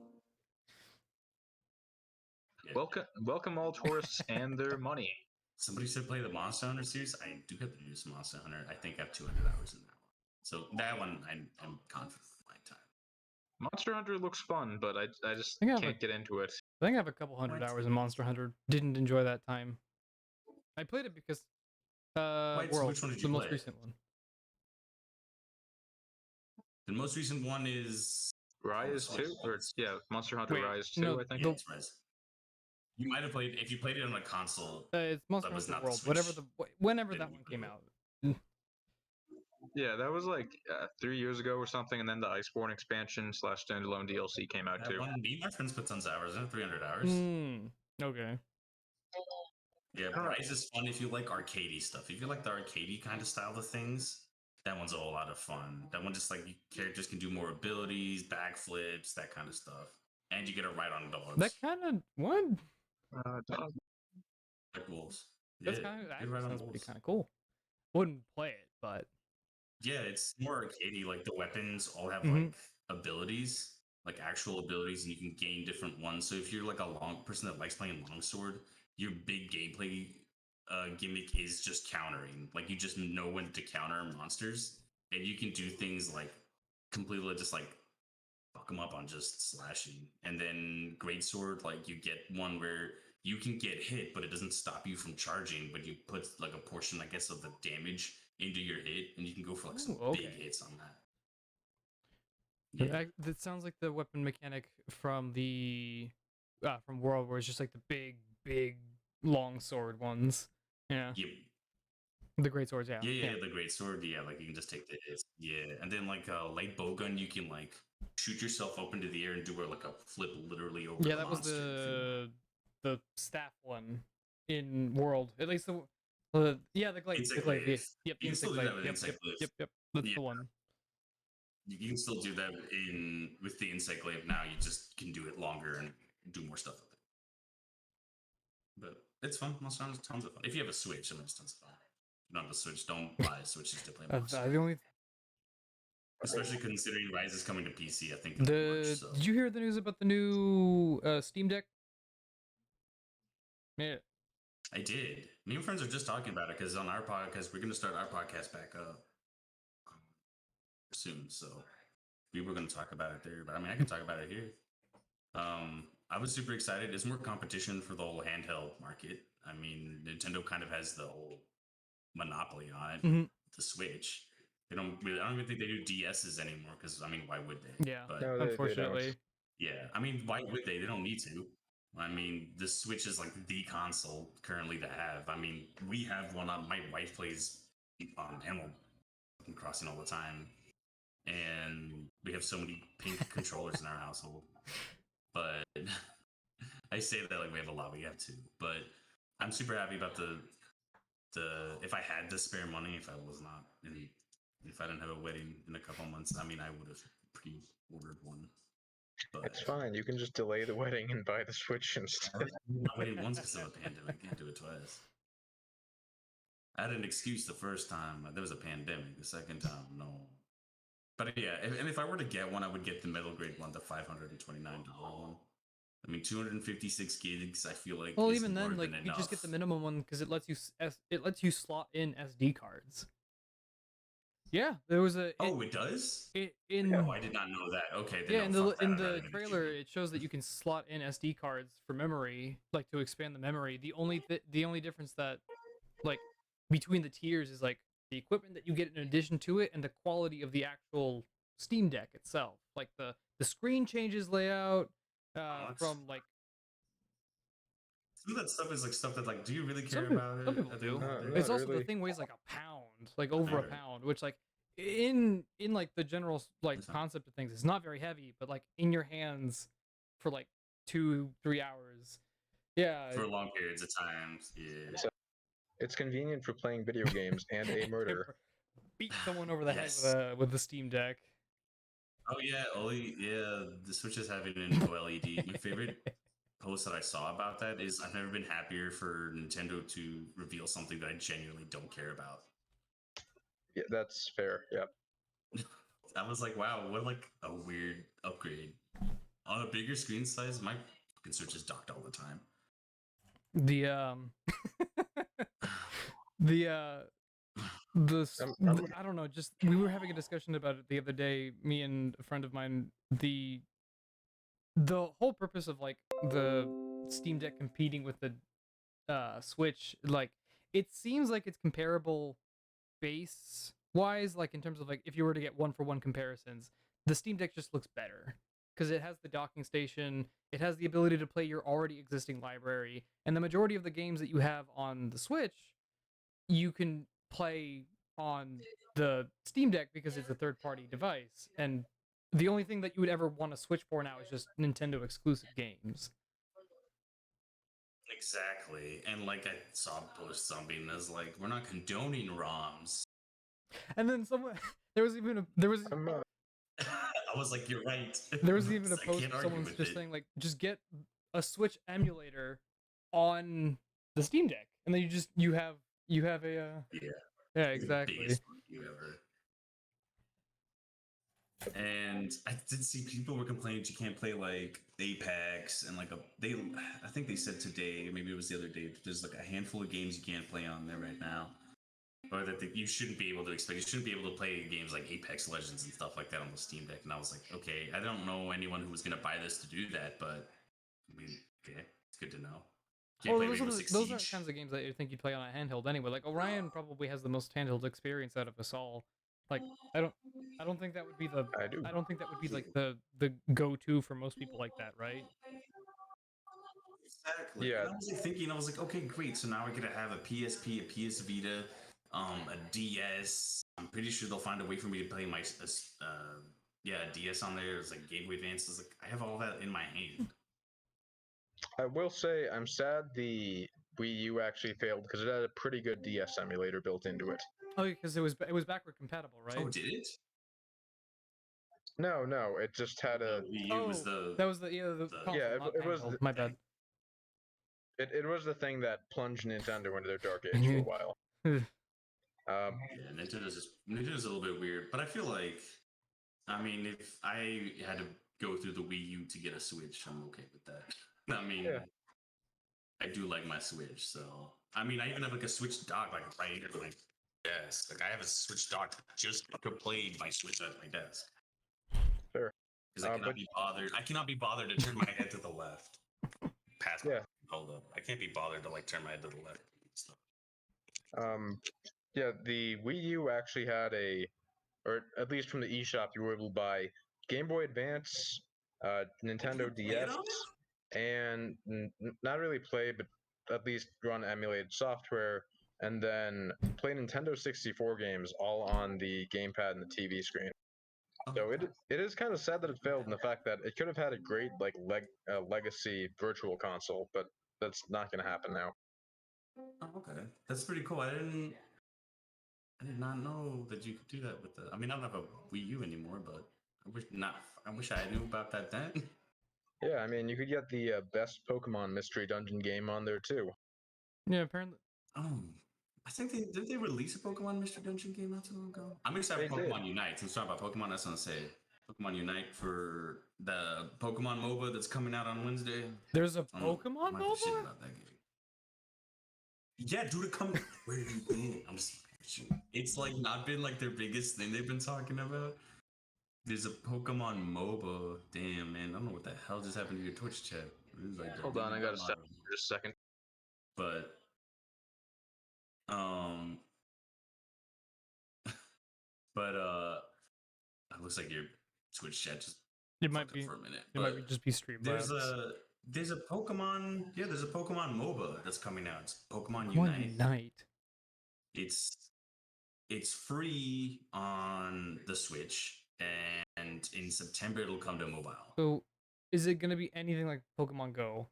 Yeah. Welcome all tourists and their money. Somebody said play the Monster Hunter series. I do have the newest Monster Hunter. I think I have 200 hours in that one. So that one, I'm confident with my time. Monster Hunter looks fun, but I just I think I have can't get into it. I think I have a couple hundred What? hours in Monster Hunter. Didn't enjoy that time. I played it because Wait, so World, which one did the you most play? recent one. The most recent one is Rise 2? Or, yeah, Monster Hunter Wait, Rise 2, no, I think. yeah, it's Rise. You might have played if you played it on a console. It's Monster That was Hunter not the World. Whatever Switch. whenever Then that you one play came it. out. Yeah, that was like 3 years ago or something, and then the Iceborne expansion / standalone DLC came out That too. one, me and my friends put tons of hours in, 300 hours. Okay. Yeah, I don't know. Rise is fun if you like arcadey stuff. If you like the arcadey kind of style of things, that one's a whole lot of fun. That one just like characters can do more abilities, backflips, that kind of stuff, and you get to ride on dogs. That kind of what? Dog. Like wolves. That's Yeah, kind of you actually ride on sounds pretty wolves. kind of cool. Wouldn't play it, but Yeah, it's more arcadey. Like the weapons all have Mhm. like abilities, like actual abilities, and you can gain different ones. So if you're like a long person that likes playing longsword, your big gameplay gimmick is just countering. Like you just know when to counter monsters, and you can do things like completely just like fuck them up on just slashing. And then greatsword, like you get one where you can get hit, but it doesn't stop you from charging. But you put like a portion, I guess, of the damage into your hit, and you can go for like some Ooh, big okay. hits on that. Yeah, That sounds like the weapon mechanic from the from World, where it's just like the big long sword ones. Yeah, yep. the great swords. Yeah, Yeah, the great sword. Yeah, like you can just take the hits. Yeah, and then like a light bowgun, you can like shoot yourself up into the air and do like a flip literally over Yeah, the that was monster. if you want. the staff one in World. At least the yeah, the glaive. Insect The glaive. Yeah. glaive. Yep, You can insect still do glaive. that with Yep, insect glaive. yep. That's Yeah. the one. You can still do that with the insect glaive now. You just can do it longer and do more stuff with it. But it's fun. Monster Hunter is tons of fun. If you have a Switch, I mean, it's tons of fun. If you don't have a Switch, don't buy a Switch just to play Monster. The only Especially considering Rise is coming to PC, I think in March. So. did you hear the news about the new Steam Deck? Yeah. I did. Me and friends are just talking about it because on our podcast, we're going to start our podcast back up soon. So we were going to talk about it there, but I mean, I can talk about it here. I was super excited. There's more competition for the whole handheld market. I mean, Nintendo kind of has the whole monopoly on it. Mhm. The Switch. I don't even think they do DSs anymore because I mean, why would they? Yeah. But No, they don't. Unfortunately. yeah, I mean, why would they? They don't need to. I mean, the Switch is like the console currently to have. I mean, we have one on. My wife plays Animal Crossing all the time, and we have so many pink controllers in our household. But I say that like we have a lot. We have two, but I'm super happy about the. If I had the spare money, if I was not, if I didn't have a wedding in a couple months, I mean, I would have pre-ordered one. But It's fine. You can just delay the wedding and buy the Switch instead. I'm not waiting once because of a pandemic. Can't do it twice. I had an excuse the first time. There was a pandemic. The second time, no. But yeah, if I were to get one, I would get the middle grade one, the $529 one. I mean, 256 gigs. I feel like. Well, is even more then, like than you just get the enough. minimum one because it lets you slot in SD cards. Yeah, there was a Oh, it does. in Oh, I did not know that. Okay. Then yeah, no, in the fuck that. in I'd rather the get a trailer, GB. it shows that you can slot in SD cards for memory, like to expand the memory. The only difference that like between the tiers is like the equipment that you get in addition to it and the quality of the actual Steam Deck itself. Like the screen changes layout from like Some of that stuff is like stuff that like, do you really care some about people it? do. No, It's not also the really. thing weighs like a pound, like over a Alright. pound, which like in like the general like That's fine. concept of things, it's not very heavy, but like in your hands for like 2-3 hours. Yeah. For long periods of time. Yeah. It's convenient for playing video games and a murder. beat someone over the Yes. head with the Steam Deck. Oh yeah, the Switch is having an OLED. My favorite post that I saw about that is I've never been happier for Nintendo to reveal something that I genuinely don't care about. Yeah, that's fair. Yeah. I was like, wow, what like a weird upgrade. On a bigger screen size, my fucking Switch is docked all the time. The the I don't know, just we were having a discussion about it the other day, me and a friend of mine. The whole purpose of like the Steam Deck competing with the Switch, like it seems like it's comparable base wise, like in terms of like if you were to get one for one comparisons, the Steam Deck just looks better because it has the docking station, it has the ability to play your already existing library, and the majority of the games that you have on the Switch you can play on the Steam Deck because it's a third party device, and the only thing that you would ever want to switch for now is just Nintendo exclusive games. Exactly. And like I saw a post something that's like, we're not condoning ROMs. And then someone I was like, you're right. There was even a I post can't argue someone's with just it. saying like just get a Switch emulator on the Steam Deck, and then you have a yeah, exactly. Biggest you ever. And I did see people were complaining that you can't play like Apex and like I think they said today, maybe it was the other day, there's like a handful of games you can't play on there right now. Or that you shouldn't be able to expect. You shouldn't be able to play games like Apex Legends and stuff like that on the Steam Deck. And I was like, okay, I don't know anyone who was going to buy this to do that, but I mean, okay, it's good to know. Well, those are kinds of games that you think you'd play on a handheld anyway. Like Orion probably has the most handheld experience out of us all. Like I don't think that would be I don't think that would be like the go-to for most people like that, right? Exactly. Yeah. And I was like thinking, I was like, okay, great. So now we're gonna have a PSP, a PS Vita, a DS. I'm pretty sure they'll find a way for me to play my a DS on there. It's like Game Boy Advance. It's like I have all that in my hand. I will say I'm sad the Wii U actually failed because it had a pretty good DS emulator built into it. Oh, because it was backward compatible, right? Oh, did it? No, it just had a. The Wii U was the. That was the console, yeah, not it was. my bad. It was the thing that plunged Nintendo into their dark age for a while. Yeah, Nintendo's a little bit weird, but I feel like, I mean, if I had to go through the Wii U to get a Switch, I'm okay with that. I mean, Yeah. I do like my Switch, so I mean, I even have like a Switch dock, like right here, like desk. Like I have a Switch dock just to play my Switch at my desk. Fair. Because I cannot be bothered. I cannot be bothered to turn my head to the left. Yeah. Hold up. I can't be bothered to like turn my head to the left. So. Yeah, the Wii U actually had or at least from the eShop, you were able to buy Game Boy Advance, Nintendo DS, and not really play, but at least run emulated software, and then play Nintendo 64 games all on the gamepad and the TV screen. So it is kind of sad that it failed in the fact that it could have had a great like legacy virtual console, but that's not going to happen now. Oh, okay, that's pretty cool. I did not know that you could do that with the. I mean, I don't have a Wii U anymore, but I wish I knew about that then. Yeah, I mean, you could get the best Pokemon Mystery Dungeon game on there too. Yeah, apparently. I think did they release a Pokemon Mystery Dungeon game not too long ago? I'm excited for Pokemon Unite. Since we're talking about Pokemon, that's what I'm saying. Pokemon Unite for the Pokemon MOBA that's coming out on Wednesday. There's a Pokemon MOBA? About that game. Yeah, dude, it come. Where have you been? I'm just. It's like not been like their biggest thing they've been talking about. There's a Pokemon MOBA. Damn, man, I don't know what the hell just happened to your Twitch chat. Like Hold on, I gotta step for just a second. But it looks like your Twitch chat just it might be for a minute. It might be just be Streamlabs. There's a Pokemon MOBA that's coming out. It's Pokemon Unite. It's free on the Switch, and in September it'll come to mobile. So, is it going to be anything like Pokemon Go?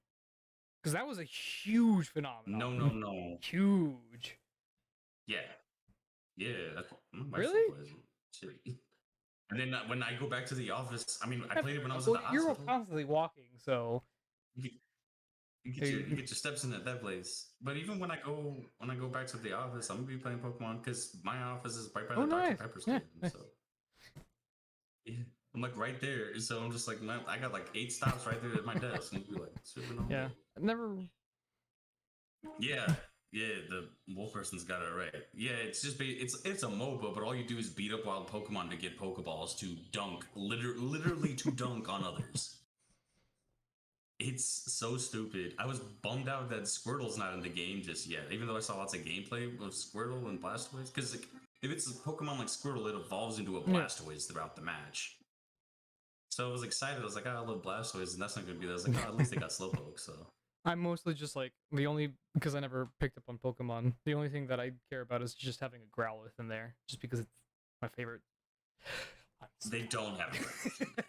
Because that was a huge phenomenon. No. Huge. Yeah. My wife Really? plays it. Shit. And then when I go back to the office, I mean, I Yeah, played it when I fair was enough. at the Well, you're hospital. constantly walking, so You get your steps in at that place. But even when I go back to the office, I'm gonna be playing Pokemon because my office is right by oh, the Dr. nice. Pepper Yeah, Stadium. nice. So yeah, I'm like right there. So I'm just like, man, I got like 8 stops right there at my desk, and be like, sitting all Yeah, day. I've never. Yeah, the wolf person's got it right. Yeah, it's just it's a MOBA, but all you do is beat up wild Pokemon to get Pokeballs to dunk, literally to dunk on others. It's so stupid. I was bummed out that Squirtle's not in the game just yet, even though I saw lots of gameplay of Squirtle and Blastoise. Because like, if it's a Pokemon like Squirtle, it evolves into a Blastoise throughout the match. So I was excited. I was like, oh, I love Blastoise, and that's not going to be that. I was like, oh, at least they got Slowpoke, so. I'm mostly just like because I never picked up on Pokemon. The only thing that I care about is just having a Growlithe in there, just because it's my favorite. They don't have a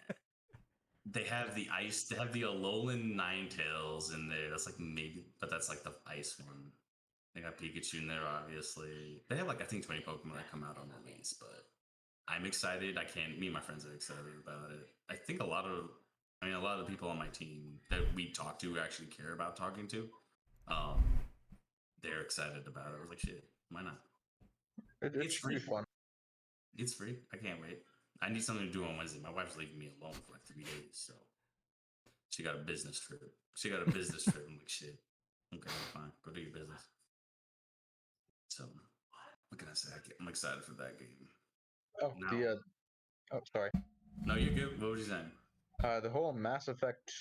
They have the ice. They have the Alolan Ninetales in there. That's like maybe, but that's like the ice one. They got Pikachu in there, obviously. They have like I think 20 Pokemon that come out on release, but I'm excited. I can't. Me and my friends are excited about it. I think a lot of people on my team that we talk to actually care about talking to. They're excited about it. I was like, shit, why not? It's pretty fun. It's free. I can't wait. I need something to do on Wednesday. My wife's leaving me alone for like 3 days, so she got a business trip. I'm like, shit. Okay, fine. Go do your business. So, what can I say? I'm excited for that game. Oh, Now, oh, sorry. no, you're good. What was you saying? The whole Mass Effect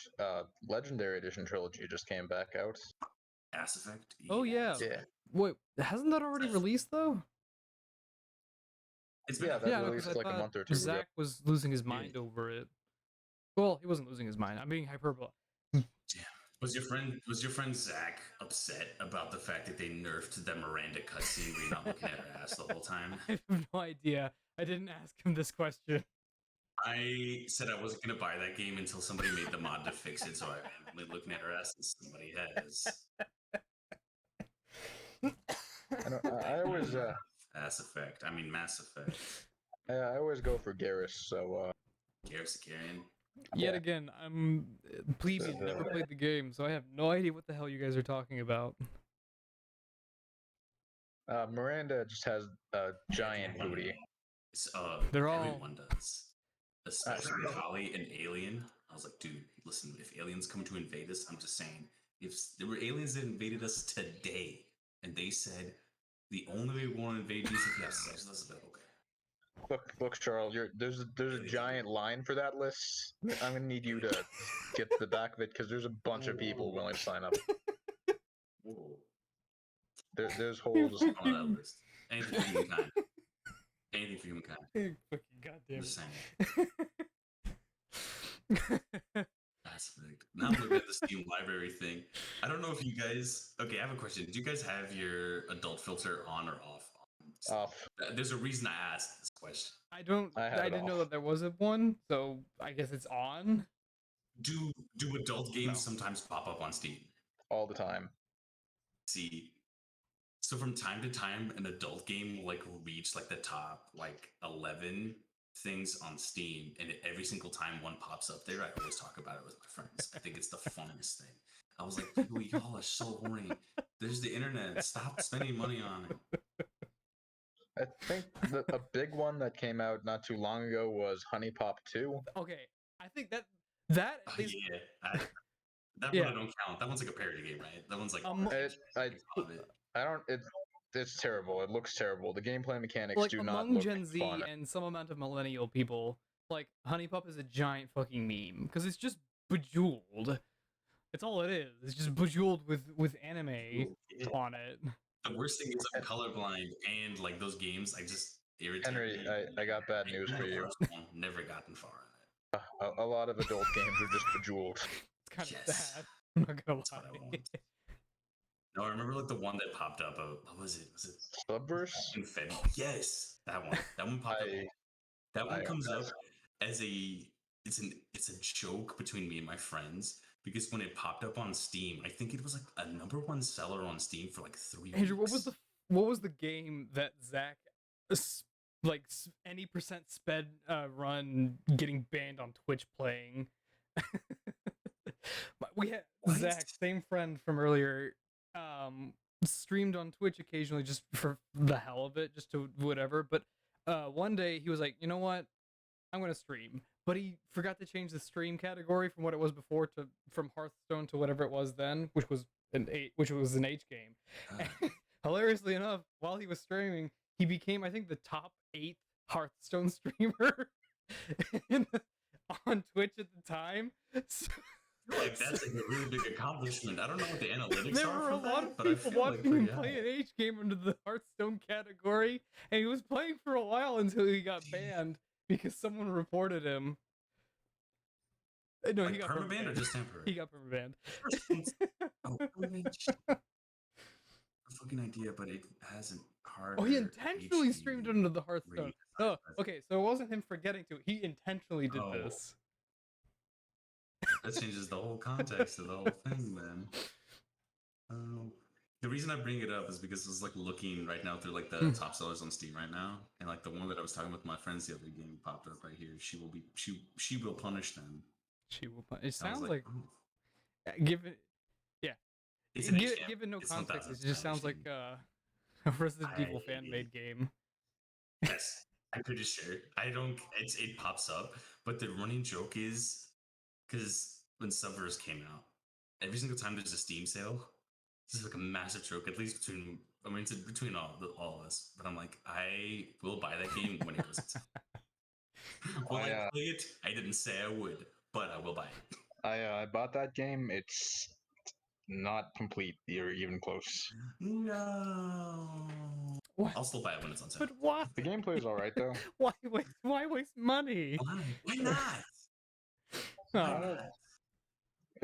Legendary Edition trilogy just came back out. Mass Effect? Oh yeah. Yeah. Wait, hasn't that already released though? It's been Yeah, out that Yeah, no, released because I like a thought month or two ago. Zach was losing his mind over it. Well, he wasn't losing his mind. I'm being hyperbole. Was your friend Zach upset about the fact that they nerfed the Miranda cutscene where you're not looking at her ass the whole time? I have no idea. I didn't ask him this question. I said I wasn't gonna buy that game until somebody made the mod to fix it, so I randomly looking at her ass and somebody has. I always Mass Effect. I always go for Garrus, so Garrus Carrion. Yet Yeah. again, I'm plebeian, never played the game, so I have no idea what the hell you guys are talking about. Miranda just has a giant booty. They're all- Everyone does, especially Holly and Alien. I was like, dude, listen, if aliens come to invade us, I'm just saying, if there were aliens that invaded us today, and they said the only way we want to invade you is if you have sex with us, but okay. Look, Charles, there's a giant line for that list. I'm gonna need you to get to the back of it because there's a bunch of people willing to sign up. Whoa. There's You holes On that list. Anything for humankind. Anything for humankind. Fucking goddamn. Just saying. That's big. Now I'm looking at the Steam library thing. I don't know if you guys. Okay, I have a question. Do you guys have your adult filter on or off? off. There's a reason I asked this question. I didn't know that there was a one, so I guess it's on. Do adult games sometimes pop up on Steam? All the time. See, so from time to time, an adult game will like reach like the top like 11 things on Steam, and every single time one pops up there, I always talk about it with my friends. I think it's the funniest thing. I was like, y'all are so horny. There's the internet. Stop spending money on it. I think a big one that came out not too long ago was Honey Pop 2. Okay, I think that at Oh, least yeah. That Yeah. one I don't count. That one's like a parody game, right? That one's like I don't. It's terrible. It looks terrible. The gameplay mechanics like do not among look Gen Z fun. and some amount of millennial people, like Honey Pup is a giant fucking meme because it's just Bejeweled. It's all it is. It's just Bejeweled with anime on it. The worst thing is I'm colorblind, and like those games, I just irritate Henry, me. I got bad news for you. Never gotten far on it. A lot of adult games are just Bejeweled. It's kind of Yes. sad. I'm not gonna That's what I lie. want. No, I remember like the one that popped up. What was it? Was it Subverse? in February? Yes, that one. That one popped up. That one comes up as it's a joke between me and my friends because when it popped up on Steam, I think it was like a #1 seller on Steam for like 3 weeks. Andrew, what was the game that Zach like any percent sped run getting banned on Twitch playing. We had What? Zach, same friend from earlier, streamed on Twitch occasionally just for the hell of it, just to whatever. But one day he was like, you know what, I'm gonna stream, but he forgot to change the stream category from what it was before to from Hearthstone to whatever it was then, which was an H game. Uh, Hilariously enough, while he was streaming, he became, I think, the top 8th Hearthstone streamer on Twitch at the time. So, like that's like a really big accomplishment. I don't know what the analytics there are were for a lot that, of but I people feel like watching him pretty play high. an H game under the Hearthstone category, and he was playing for a while until he got banned because someone reported him. No, Like he got permabanned or permabanned. just temporary? He got permabanned. Oh, a fucking idea, but it hasn't hard. Oh, he intentionally streamed under the Hearthstone. Oh, okay, so it wasn't him forgetting to. He intentionally did Oh. this. That changes the whole context of the whole thing, then. The reason I bring it up is because I was like looking right now through like the top sellers on Steam right now, and like the one that I was talking with my friends the other game popped up right here. She will punish them. She will. It I was sounds like, oh, given, yeah, it's an H game. given no It's context, it 1000% just sounds like game. a Resident Evil fan made game. Yes, I'm pretty sure. I don't. It pops up, but the running joke is because when Subverse came out, every single time there's a Steam sale, this is like a massive joke. At least between it's between all of us. But I'm like, I will buy that game when it goes on sale. Will I play it? I didn't say I would, but I will buy it. I bought that game. It's not complete or even close. No. What? I'll still buy it when it's on sale. But why? The gameplay is all right though. Why waste money? Why not? Why Oh, not?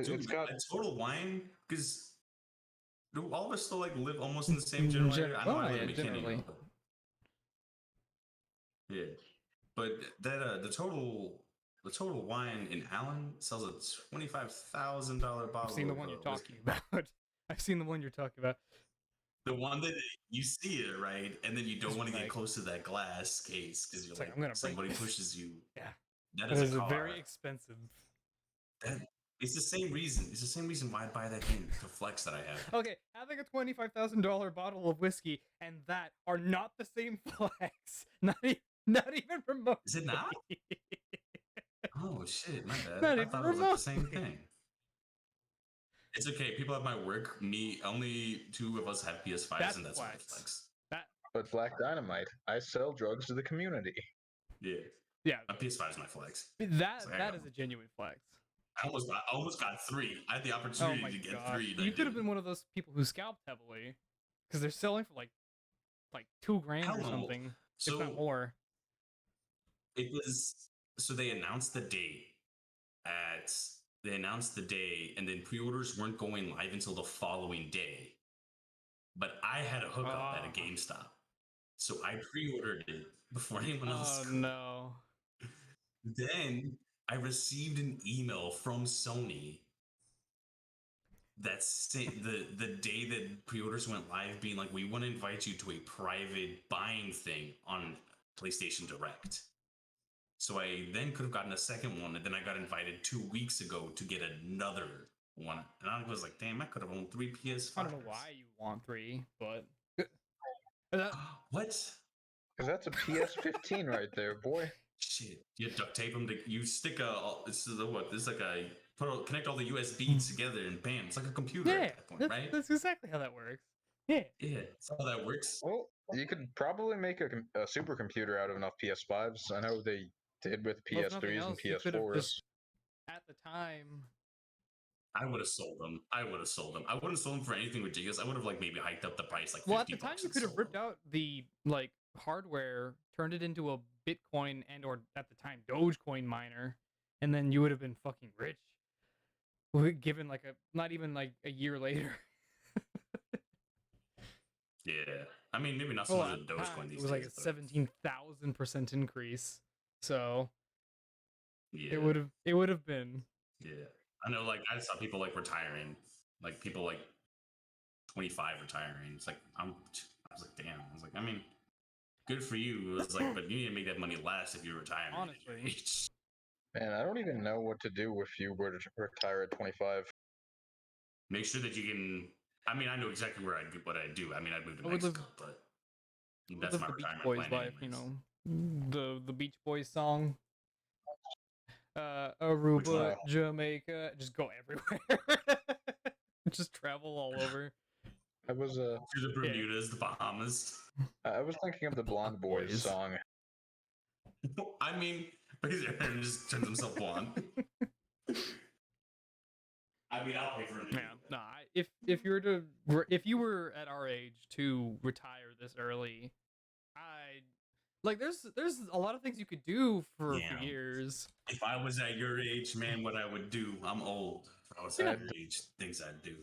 Dude, It's got a total wine because all of us still like live almost in the same general area. I know I live in McKinney, generally. but yeah, but that the total wine in Allen sells a $25,000 bottle. I've seen the one of you're whiskey. talking about. I've seen the one you're talking about. The one that you see it right, and then you don't It's want to get like- close to that glass case because you're It's like, like I'm gonna break somebody this. pushes you. Yeah. That It is is a car. very expensive. It's the same reason. It's the same reason why I'd buy that game. The flex that I have. Okay, having a $25,000 bottle of whiskey and that are not the same flex. Not even remotely. Is it not? Oh shit, my bad. Not I even thought it was like the same remotely. thing. It's okay. People at my work, only 2 of us have PS5s, That's and that's my flex. flex. but Black Dynamite. I sell drugs to the community. Yeah, Yeah, my PS5 is my flex. that I that got is a genuine flex. I almost got 3. I had the Oh opportunity my to get gosh. 3. and I You could have didn't. been one of those people who scalped heavily because they're selling for like $2,000 Hell or no. something, if So not more. it was. So they announced the date and then pre-orders weren't going live until the following day. But I had a hookup at a GameStop, so I pre-ordered it before anyone else. Oh could. no. Then I received an email from Sony that's the day that pre-orders went live, being like, we want to invite you to a private buying thing on PlayStation Direct. So I then could have gotten a second one, and then I got invited 2 weeks ago to get another one. And I was like, damn, I could have owned 3 PS5s. I don't know why you want 3, but What? Because that's a PS15 right there, boy. Shit. You duct tape them. You stick this is what? This is like connect all the USBs together, and bam, it's like a computer yeah, at that point, right? that's exactly how that works. Yeah. Yeah, that's how that works. Well, you could probably make a supercomputer out of enough PS5s. I know they did with Well, if nothing PS3s and else, you could have PS4s. just at the time. I would have sold them. I wouldn't sold them for anything ridiculous. I would have like maybe hiked up the price like 50 Well, at the time, bucks you and could have sold ripped them. out the hardware, turned it into a Bitcoin and or at the time Dogecoin miner, and then you would have been fucking rich. Given not even a year later. Yeah, I mean maybe not so much at a the time, Dogecoin these it was like a days. but 17,000% increase. So yeah, it would have been. yeah. I know. Like I saw people like retiring, like people like 25 retiring. It's like I was like, damn. I was like, I mean, good for you. It was like, but you need to make that money last if you're retiring. at your Honestly. age. Man, I don't even know what to do if you were to retire at 25. Make sure that you can. I mean, I know exactly where what I do. I mean, I'd move to I would live- Mexico, but Live that's my the Beach retirement Boys plan. life, you anyways. know, the Beach Boys song. Aruba, one? Jamaica, just go everywhere. Just travel all over. I was To the Bermudas, the Bahamas. I was thinking of the Blonde Boys Boys. song. I mean, his hair just turns himself blonde. I mean, I'll pay for it. Yeah, nah. If you were at our age to retire this early, there's a lot of things you could do for Yeah. years. If I was at your age, man, what I would do, I'm old. If I was Yeah. at your age, things I'd do.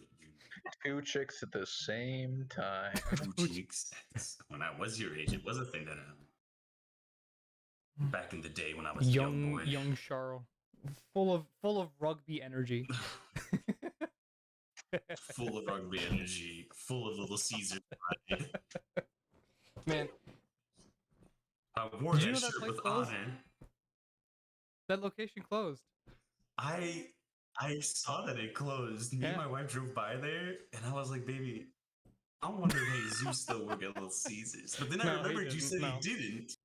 2 chicks at the same time. Two cheeks. When I was your age, it was a thing that happened. Back in the day when I was a young boy. Young Charles, full of rugby energy. Full of rugby energy, full of Little Caesar. Man, I wore Did you that know that shirt place with closed? honor. that location closed. I saw that it closed. Me and Yeah. my wife drove by there, and I was like, "Baby, I wonder if Jesus still work at Little Caesars." But then I No, he remembered you didn't, said no. he didn't,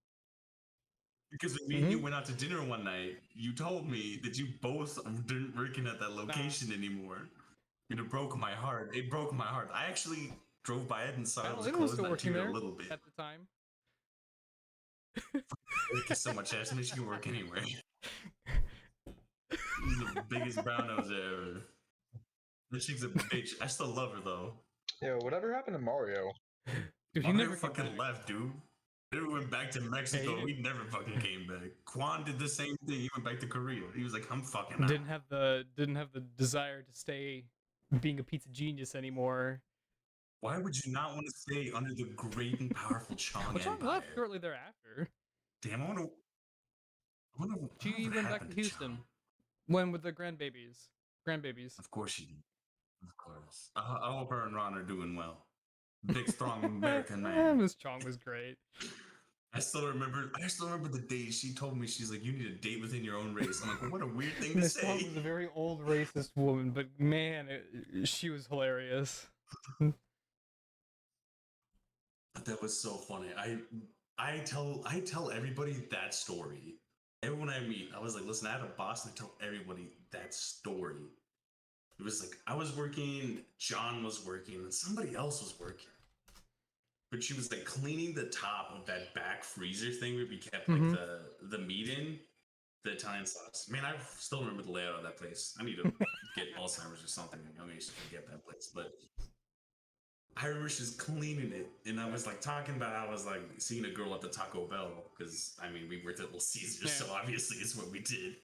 because when me and you went out to dinner one night, you told me that you both didn't working at that location anymore. And it broke my heart. It broke my heart. I actually drove by it and saw it was Lynn was closed. still And I working teared there a little bit. at the time. Kiss so much ass, and she can work anywhere. She's the biggest brown nose ever. This chick's a bitch. I still love her though. Yo, whatever happened to Mario? Dude, he Mario never came fucking back. left, dude. He went back to Mexico. didn't- He never fucking came back. Quan did the same thing. He went back to Korea. He was like, I'm fucking out. Didn't have the desire to stay being a pizza genius anymore. Why would you not want to stay under the great and powerful Chong But Chong Empire? left shortly thereafter. Damn, I wonder She what went back happened to to Houston. Chong. When with the grandbabies. Grandbabies. Of course she did. Of course. I hope her and Ron are doing well. Big, strong American man. Miss Chong was great. I still remember the day she told me, she's like, you need a date within your own race. I'm like, well, what a weird thing to Miss Chong say. was a very old racist woman, but man, she was hilarious. That was so funny. I tell everybody that story. Everyone I meet, I was like, listen, I had a boss, and I tell everybody that story. It was like I was working, John was working, and somebody else was working. But she was like cleaning the top of that back freezer thing where we kept like the meat in, the Italian sauce. Man, I still remember the layout of that place. I need to get Alzheimer's or something. I mean, I should forget that place. But I remember she was cleaning it, and I was like talking about how I was like seeing a girl at the Taco Bell because I mean we worked at Little Caesars, so obviously it's what we did.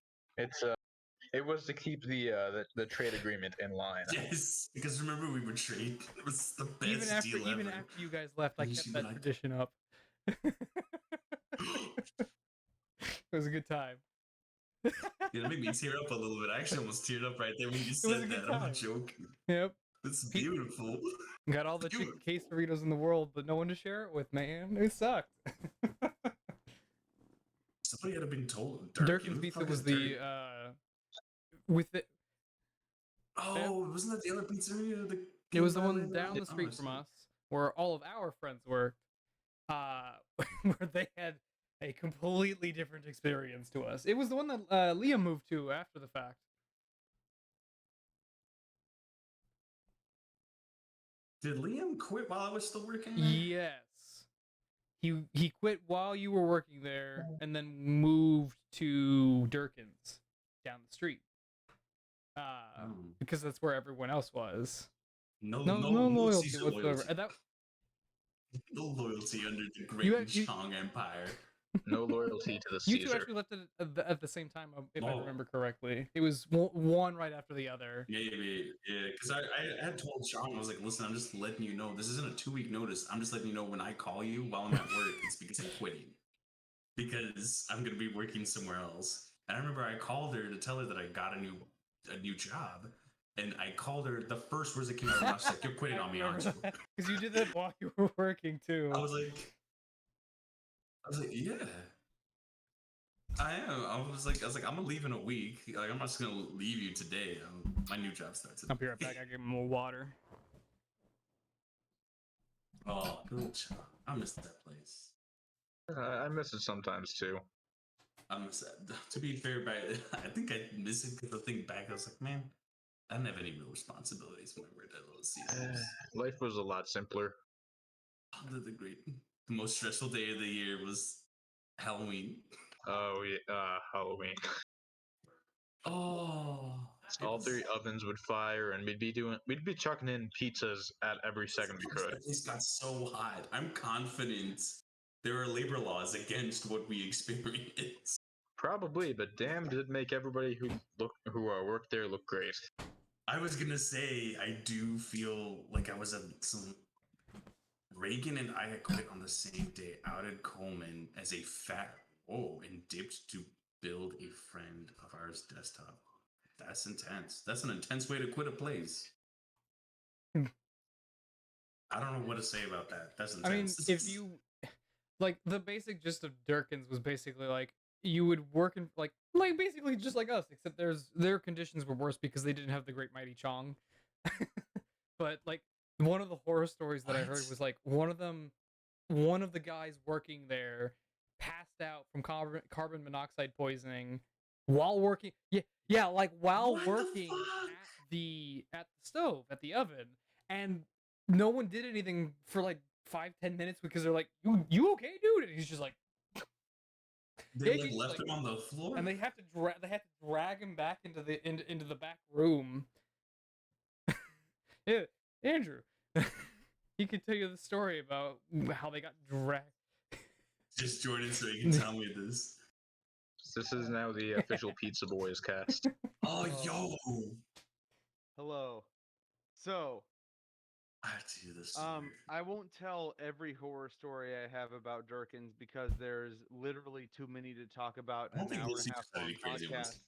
It was to keep the trade agreement in line. Yes, because remember we would trade. It was the best deal Even ever. after you guys left, I And kept she'd be that like- tradition up. It was a good time. Yeah, it made me tear up a little bit. I actually almost teared up right there when you was a said good that. I'm time. not joking. Yep. It's beautiful. Got all the chicken quesadillas in the world, but no one to share it with, man. It sucked. Somebody had been told. Durkin's Pizza was the with the Oh, wasn't that the other pizzeria? it was the King one Valley? down the Oh, street I from see. us where all of our friends worked. Where they had a completely different experience to us. It was the one that Liam moved to after the fact. Did Liam quit while I was still working there? Yes. He quit while you were working there and then moved to Durkin's down the street. Because that's where everyone else was. No loyalty Caesar whatsoever. loyalty. And that No loyalty under the great You and had- you- strong empire. No loyalty to the you two Caesar. actually left it at the same time, if I Oh. remember correctly. It was one right after the other. Maybe, yeah. Because I had told Sean, I was like, listen, I'm just letting you know. This isn't a 2-week notice. I'm just letting you know when I call you while I'm at work, it's because I'm quitting. Because I'm going to be working somewhere else. And I remember I called her to tell her that I got a new job. And I called her, the first words that came out of her mouth, she's like, you're quitting on me, aren't you? Because you did that while you were working too. I was like, I was like, yeah, I am. I was like, I'm gonna leave in a week. Like, I'm not just gonna leave you today. My new job starts. I'll be right back. I give him more water. Oh, good job. I miss that place. I miss it sometimes too. I miss that. To be fair, I think I miss it because I think back, I was like, man, I didn't have any real responsibilities when I worked at Little Caesars. Life was a lot simpler. The most stressful day of the year was Halloween. Oh yeah, Halloween. Oh, All three ovens would fire, and we'd be chucking in pizzas at every second we could. That place got so hot. I'm confident there are labor laws against what we experienced. Probably, but damn, did it make everybody who worked there look great. I was gonna say I do feel like I was at some. Reagan and I had quit on the same day out at Coleman as a fat and dipped to build a friend of ours desktop. That's intense. That's an intense way to quit a place. I don't know what to say about that. That's intense. I mean, if you like the basic gist of Durkins was basically like you would work in like basically just like us, except their conditions were worse because they didn't have the Great Mighty Chong. But like one of the horror stories that I heard was like one of the guys working there passed out from carbon monoxide poisoning while working. Yeah, like while working at the stove at the oven, and no one did anything for like 5-10 minutes because they're like, you okay, dude? And he's just like, they left him on the floor, and they have to drag him back into the back room. Yeah, Andrew, he could tell you the story about how they got dragged. Just Jordan, so he can tell me this. This is now the official Pizza Boys cast. Oh, yo! Hello. So, I have to do this. I won't tell every horror story I have about Durkins because there's literally too many to talk about I don't an think hour we'll and see a half too long many crazy podcast. ones.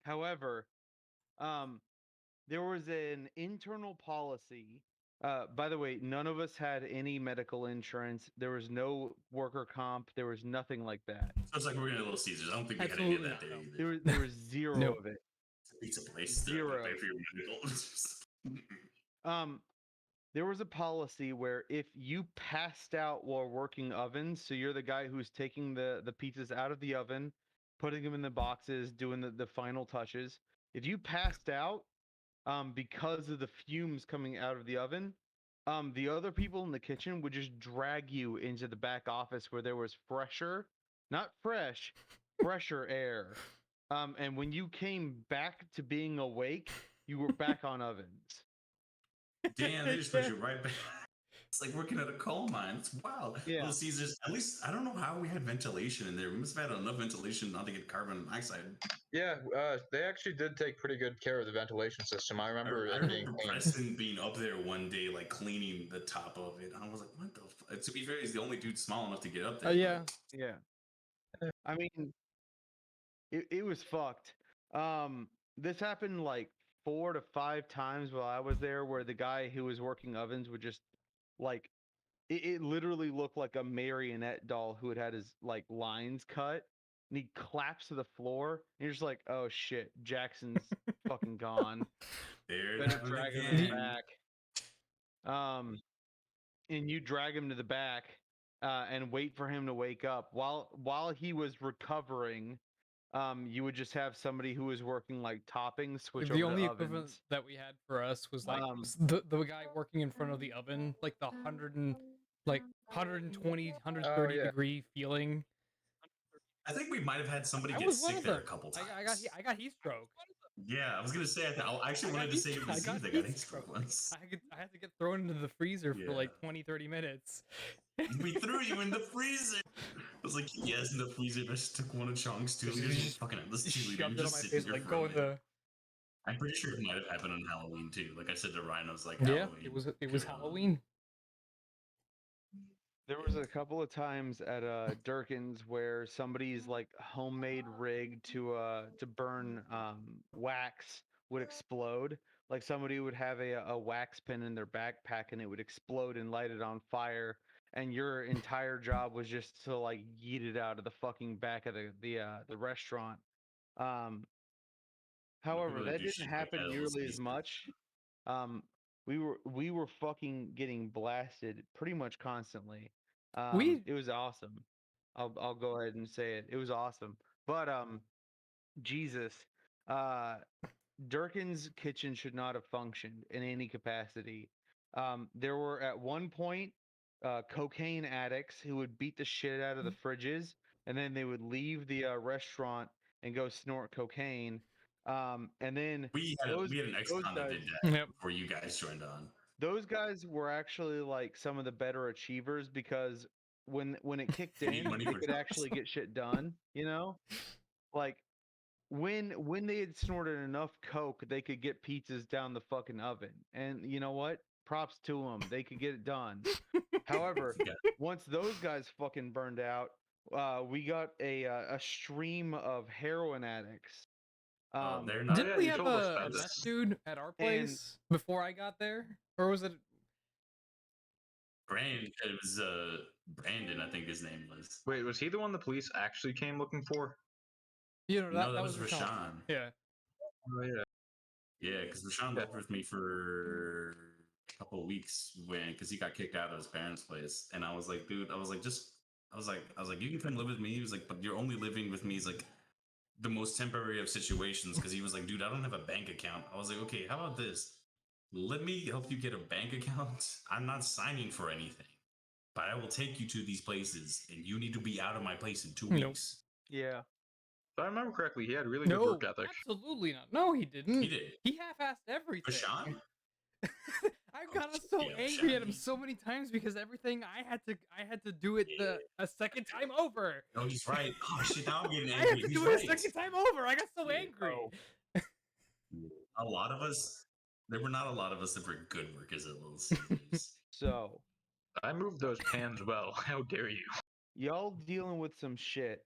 However, there was an internal policy. By the way, none of us had any medical insurance. There was no worker comp. There was nothing like that. So it's like we're gonna Little Caesars. I don't think we had any of that there either. There was zero No. of it. Pizza place. Zero. Pay for your medical. There was a policy where if you passed out while working ovens, so you're the guy who's taking the pizzas out of the oven, putting them in the boxes, doing the final touches. If you passed out because of the fumes coming out of the oven, the other people in the kitchen would just drag you into the back office where there was not fresh, fresher air. And when you came back to being awake, you were back on ovens. Damn, they just put you right back. It's like working at a coal mine. It's wild. Yeah. Little Caesars, at least, I don't know how we had ventilation in there. We must have had enough ventilation not to get carbon monoxide. Yeah, they actually did take pretty good care of the ventilation system. I remember I it being remember clean. Preston being up there one day, like cleaning the top of it. I was like, what the fuck? To be fair, he's the only dude small enough to get up there. Yeah. Yeah. I mean, it was fucked. This happened like 4 to 5 times while I was there, where the guy who was working ovens would just like it literally looked like a marionette doll who had his like lines cut, and he claps to the floor, and you're just like, oh shit, Jackson's fucking gone. There, Better drag him to the back. And you drag him to the back and wait for him to wake up. While he was recovering, you would just have somebody who was working like toppings switch over The only to equivalent ovens. that we had for us was like the guy working in front of the oven, like the 120, 130 degree feeling. I think we might have had somebody I get was one sick of there them. a couple times. I got heat stroke. Yeah, I was gonna say. I actually wanted to say it was you that got heat stroke once. I had to get thrown into the freezer for like 20-30 minutes. We threw you in the freezer. I was like, yes, in the freezer. I just took one of Chong's too. Just fucking let's shoved cheerleader. it on Just my sit face, here like for go a in minute. the. I'm pretty sure it might have happened on Halloween too. Like I said to Ryan, I was like, Yeah, Halloween. it was Halloween. There was a couple of times at Durkins where somebody's like homemade rig to burn wax would explode. Like somebody would have a wax pen in their backpack and it would explode and light it on fire. and your entire job was just to like yeet it out of the fucking back of the restaurant. However, really that do didn't shit like happen that, let's nearly be as much. Um, we were fucking getting blasted pretty much constantly. We It was awesome. I'll go ahead and say it. It was awesome. But Jesus, uh, Durkin's kitchen should not have functioned in any capacity. There were at one point cocaine addicts who would beat the shit out of the fridges, and then they would leave the restaurant and go snort cocaine. And then We had an those ex-con that guys, did that Yep. before you guys joined on. those guys were actually like some of the better achievers because when it kicked They need in, money they for could drugs. actually get shit done. You know, like when they had snorted enough coke, they could get pizzas down the fucking oven. And you know what? Props to them. They could get it done. However, Yeah. once those guys fucking burned out, we got a stream of heroin addicts. Oh, they're not. didn't yeah, we you have told us a about meth this. dude at our place before I got there, or was it? It was Brandon, I think his name was. Wait, was he the one the police actually came looking for? You know, No, that was was Rashawn. Rashawn. Yeah. Oh yeah. Yeah, because Rashawn lived with me for a couple of weeks because he got kicked out of his parents' place, and I was like, dude, I was like, you can come live with me. He was like, but you're only living with me. He's like, the most temporary of situations, because he was like, dude, I don't have a bank account. I was like, okay, how about this? Let me help you get a bank account. I'm not signing for anything, but I will take you to these places, and you need to be out of my place in 2 Nope. weeks. Yeah. If I remember correctly, he had really good No, work ethic. absolutely not. No, he didn't. He did. He half-assed everything. Rashawn? I've gotten so yeah, angry at him Rashawn. so many times because everything I had to do it a second time over. Oh, he's right. Oh shit, now I'm getting I had angry. to He's do right. it a second time over. I got so Yeah. angry. Oh. A lot of us, there were not a lot of us that were good workers at Little Caesars. So I moved those pans well. How dare you? y'all dealing with some shit.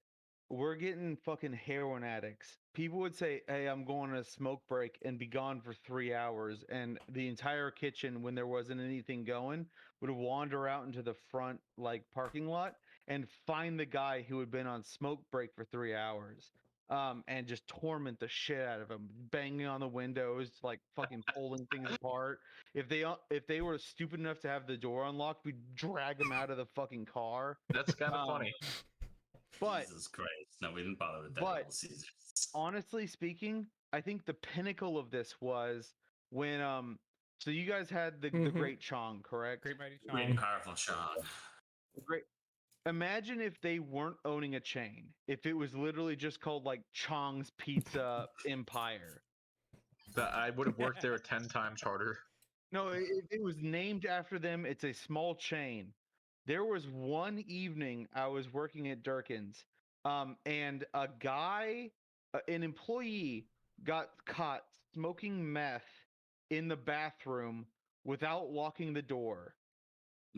We're getting fucking heroin addicts. People would say, "Hey, I'm going on a smoke break," and be gone for 3 hours. And the entire kitchen, when there wasn't anything going, would wander out into the front like parking lot and find the guy who had been on smoke break for 3 hours. And just torment the shit out of him, banging on the windows, like fucking pulling things apart. If they were stupid enough to have the door unlocked, we'd drag them out of the fucking car. That's kind of funny. But Jesus Christ. No, we didn't bother with that but- at Little Caesars. honestly speaking, I think the pinnacle of this was when so you guys had the Mhm. Great Chong, correct? Great mighty Great and Chong. powerful Sean. Great. Imagine if they weren't owning a chain. If it was literally just called like Chong's Pizza Empire. That I would have worked there 10 times harder. No, it was named after them. It's a small chain. There was one evening I was working at Durkin's, and a guy, an employee, got caught smoking meth in the bathroom without locking the door.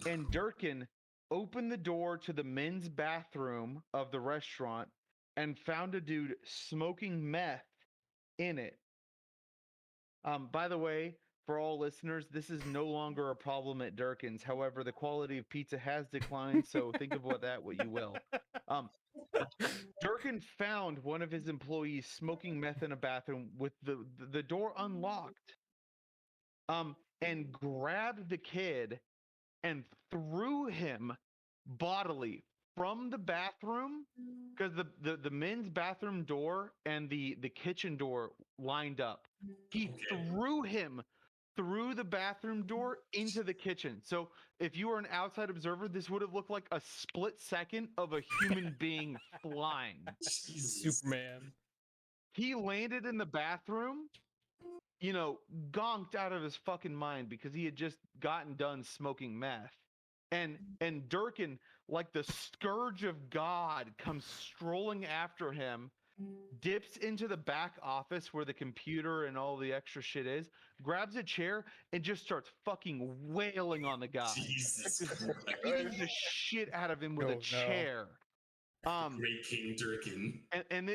And Durkin opened the door to the men's bathroom of the restaurant and found a dude smoking meth in it. By the way, for all listeners, this is no longer a problem at Durkin's. However, the quality of pizza has declined, so think of what you will. Durkin found one of his employees smoking meth in a bathroom with the door unlocked. And grabbed the kid and threw him bodily from the bathroom because the men's bathroom door and the kitchen door lined up. He Okay. threw him through the bathroom door into the kitchen. So if you were an outside observer, this would have looked like a split second of a human being flying. Jesus. Superman. He landed in the bathroom, gonked out of his fucking mind because he had just gotten done smoking meth. And Durkin, like the scourge of God, comes strolling after him, dips into the back office where the computer and all the extra shit is, grabs a chair, and just starts fucking wailing on the guy. Jesus Just Christ. beating the shit out of him with Oh, a no. chair. Great King Durkin. And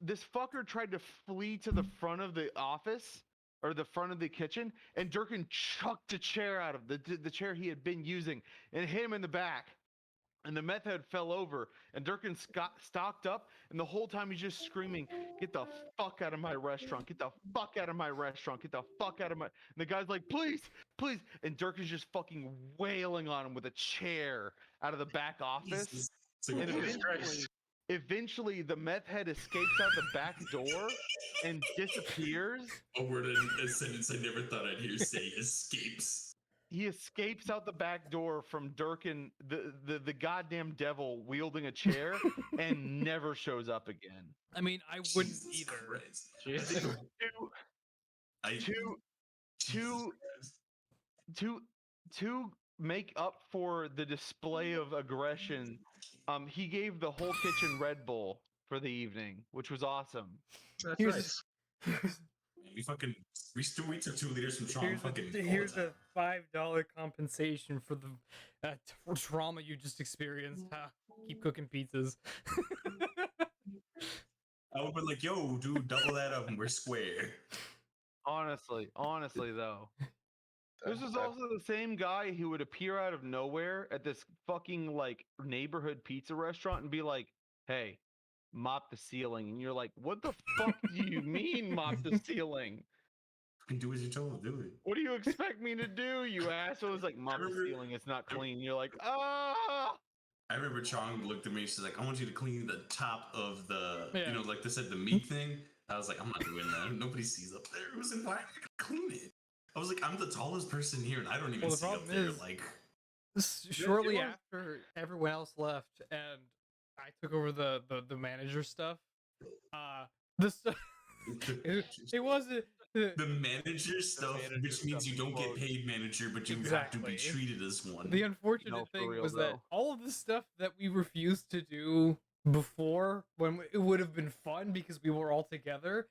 this fucker tried to flee to the front of the office, or the front of the kitchen, and Durkin chucked a chair out of the chair he had been using and hit him in the back. And the meth head fell over, and Durkin stocked up, and the whole time he's just screaming, "Get the fuck out of my restaurant! Get the fuck out of my restaurant! Get the fuck out of my..." And the guy's like, "Please, please!" And Durkin's just fucking wailing on him with a chair out of the back office. Jesus. It's like, And Jesus Christ. eventually, the meth head escapes out the back door and disappears. a word, a sentence I never thought I'd hear say escapes. He escapes out the back door from Durkin, the goddamn devil wielding a chair, and never shows up again. I mean, I wouldn't Jesus either. Christ. Jesus. To make up for the display of aggression, he gave the whole kitchen Red Bull for the evening, which was awesome. That's Here's- nice. We took 2 liters from Sean. Here's a $5 compensation for the trauma you just experienced. Keep cooking pizzas. I would be like, yo, dude, double that up and we're square. Honestly though. This is That- also the same guy who would appear out of nowhere at this fucking like neighborhood pizza restaurant and be like, "Hey, mop the ceiling." And you're like, "What the fuck do you mean mop the ceiling? And do as you're told, do it. What do you expect me to do, you asshole?" It's like, "Mop the ceiling, it's not clean." You're like, "Ah!" I remember Chong looked at me. She's like, "I want you to clean the top of the, Yeah. you know, like they said, the meat thing." I was like, "I'm not doing that. Nobody sees up there. It was in black. I could clean it." I was like, "I'm the tallest person here, and I don't even Well, the see up problem there." is- Like, Shortly was- after everyone else left and I took over the manager stuff, the stuff it wasn't the manager stuff, manager which means stuff you don't get was- paid manager, but you have to be Exactly. treated as one. the unfortunate No, for thing real, was that though. all of the stuff that we refused to do before when it would have been fun because we were all together,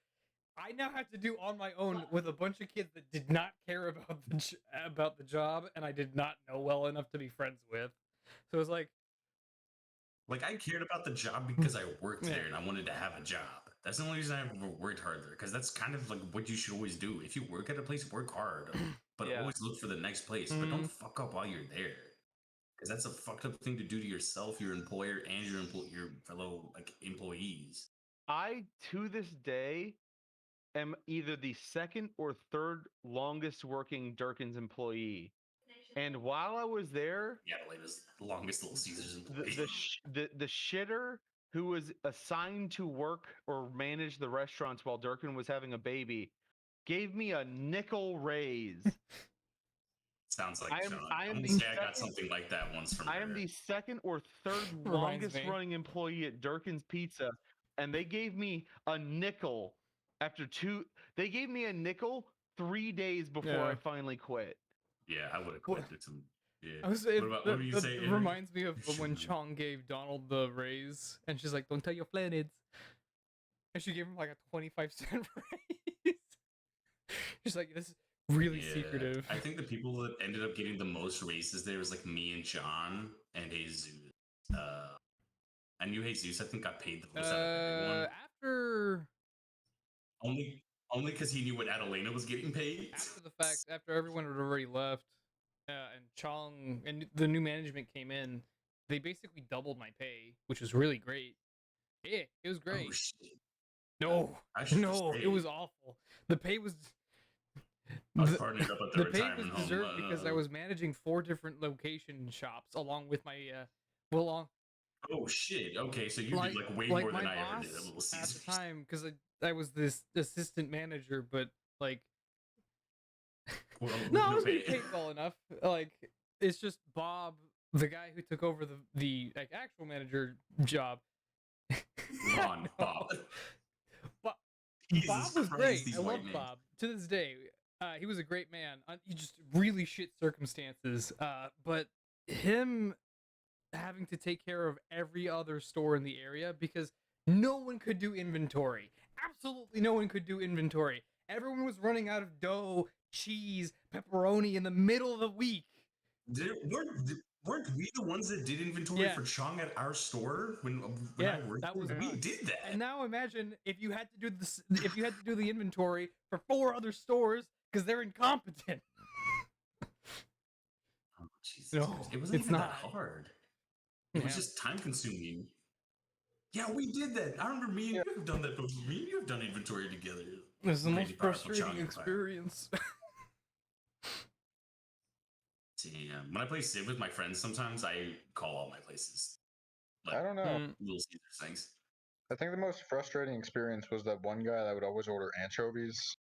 I now had to do on my own with a bunch of kids that did not care about the job and I did not know well enough to be friends with. So it was like, Like, I cared about the job because I worked Yeah. there and I wanted to have a job. That's the only reason I ever worked hard there, because that's kind of like what you should always do. If you work at a place, work hard, but Yeah. always look for the next place. But don't fuck up while you're there, because that's a fucked up thing to do to yourself, your employer, and your fellow like employees. I, to this day, am either the second or third longest working Durkin's employee. And while I was there, Yeah, like this longest Little Caesars employee. the shitter who was assigned to work or manage the restaurants while Durkin was having a baby gave me a nickel raise. Sounds like I am- Sean. I am I'm the gonna say I got second- something like that once from I am her. the second or third Reminds longest me. running employee at Durkin's Pizza, and they gave me a nickel after they gave me a nickel 3 days before Yeah. I finally quit. Yeah, I would have What- quit did some. Yeah. I was, what were you saying? it Aaron? reminds me of when Shoot. Chong gave Donald the raise, and she's like, "Don't tell your flatheads," and she gave him like a 25-cent raise. She's like, "This is really Yeah, secretive." I think the people that ended up getting the most raises there was like me and John and Jesus. I knew Jesus. I think got paid the most out of everyone. After Only because he knew what Adelena was getting paid. after everyone had already left, and Chong and the new management came in, they basically doubled my pay, which was really great. Yeah, it was great. Oh, shit. No, I should no, just it was say, awful. The pay was. I was the- partnering up at The the pay was retirement home. deserved because I was managing 4 different location shops along with my Oh shit! Okay, so you like, did like way like more my than I ever boss did at Little at Caesars. the time, because I was this assistant manager, but like Well, no, I no was getting pay. paid well enough. Like it's just Bob, the guy who took over the like actual manager job. Ron, Bob. Bob Jesus Bob was Christ, great. these I white love men. Bob to this day. He was a great man. He just really shit circumstances. But him having to take care of every other store in the area because no one could do inventory. Absolutely no one could do inventory. Everyone was running out of dough, cheese, pepperoni in the middle of the week. weren't we the ones that did inventory Yeah. for Chong at our store when Yeah, I worked that was there? We us. did that. And now imagine if you had to do this, if you had to do the inventory for 4 other stores because they're incompetent. Oh, Jesus No, Christ. It wasn't it's even not. that hard. It was Yeah. just time consuming. Yeah, we did that. I remember me and you have done that before. Me and you have done inventory together. It was the Crazy most powerful frustrating Chong Empire. experience. Damn. When I play Civ with my friends, sometimes I call all my places. I don't know. Little Caesars things. I think the most frustrating experience was that one guy that would always order anchovies.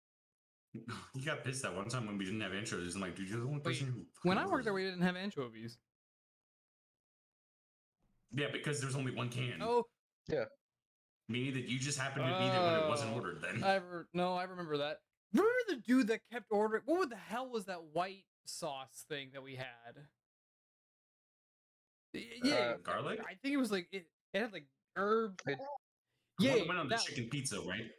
He got pissed that one time when we didn't have anchovies. I'm like, dude, you're the only person who. When I fucking worked there, orders we didn't have anchovies. it. Yeah, because there's only one can. Oh, Meaning that you just happened to be there when it wasn't ordered then. I remember that. Remember the dude that kept ordering? What the hell was that white sauce thing that we had? Yeah, Garlic? I think it was like it had like herbs. It- The Yeah, one that went on the that chicken pizza, right?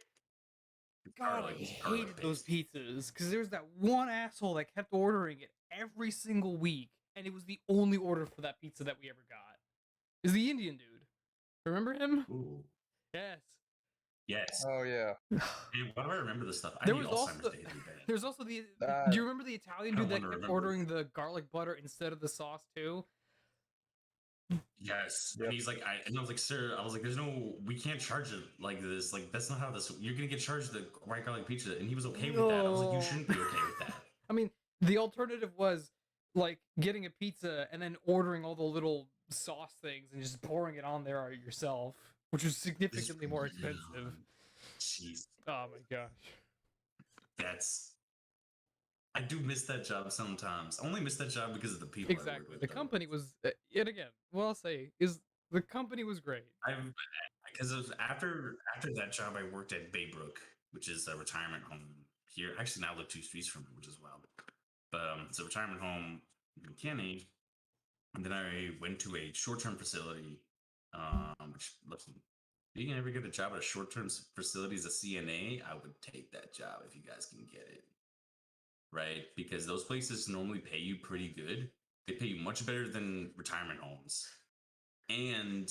God, Garlic, I it's garlic hated those paste. pizzas because there was that one asshole that kept ordering it every single week, and it was the only order for that pizza that we ever got. Is the Indian dude? Remember him? Ooh. Yes. Yes. Oh yeah. Man, why do I remember this stuff? I There need was Alzheimer's also Day really bad. there's also the. Uh, Do you remember the Italian I dude don't that wanna kept remember. ordering the garlic butter instead of the sauce too? Yes. Yep. And he's like, I was like, sir, I was like, there's no, we can't charge it like this. Like, that's not how this, you're going to get charged the white garlic pizza. And he was okay with that. I was like, you No. shouldn't be okay with that. I mean, the alternative was like getting a pizza and then ordering all the little sauce things and just pouring it on there yourself, which was significantly more expensive. Jeez. Oh my gosh. I do miss that job sometimes. I only miss that job because of the people I work Exactly. with. The though. company was, yet again, what I'll say is the company was great. Because after that job, I worked at Baybrook, which is a retirement home here. Actually, now I live 2 streets from it, which is wild. But it's a retirement home in Kenny. And then I went to a short-term facility. Which, listen, if you can ever get a job at a short-term facility as a CNA, I would take that job if you guys can get it. Right? Because those places normally pay you pretty good. They pay you much better than retirement homes. And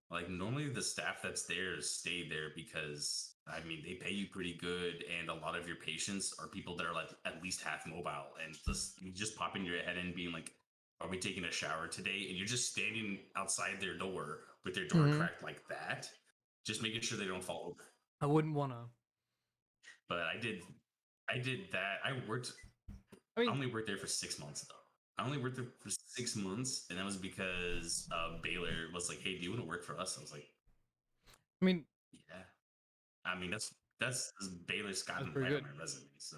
like normally the staff that's there stay there because I mean they pay you pretty good, and a lot of your patients are people that are like at least half mobile, and you just pop in your head and being like, are we taking a shower today? And you're just standing outside their door with their door cracked like that, just making sure they don't fall over. I wouldn't want to. But I did that. I only worked there for 6 months though. I only worked there for 6 months, and that was because Baylor was like, "Hey, do you want to work for us?" I was like, I mean, "Yeah." I mean, that's Baylor's gotten That's pretty right on good. my resume. So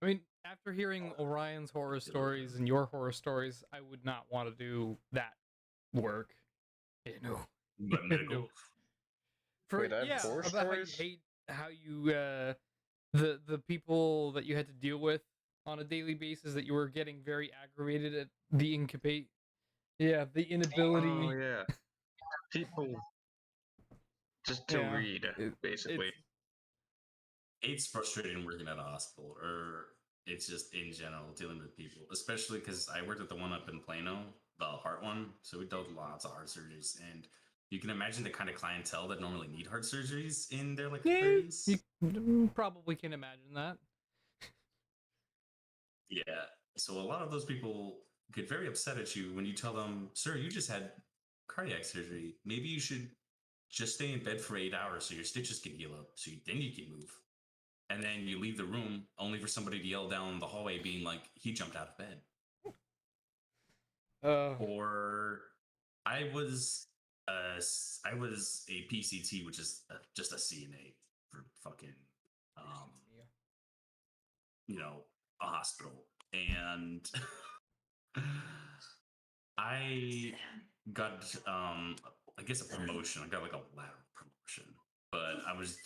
I mean, after hearing Orion's horror stories and your horror stories, I would not want to do that work. No. but medical. For Wait, I have horror about how you stories? hate how you the people that you had to deal with on a daily basis, that you were getting very aggravated at the the inability. Oh yeah. People just to Yeah, read, basically. It's frustrating working at a hospital, or it's just in general dealing with people, especially because I worked at the one up in Plano, the heart one. So we dealt with lots of heart surgeries, and you can imagine the kind of clientele that normally need heart surgeries in their like 30s. You probably can imagine that. Yeah. So a lot of those people get very upset at you when you tell them, "Sir, you just had cardiac surgery. Maybe you should just stay in bed for 8 hours so your stitches can heal up, so then you can move." And then you leave the room only for somebody to yell down the hallway being like, "He jumped out of bed." Or I was a PCT, which is just a CNA for fucking a hospital, and I got I guess a promotion. I got like a lateral promotion, but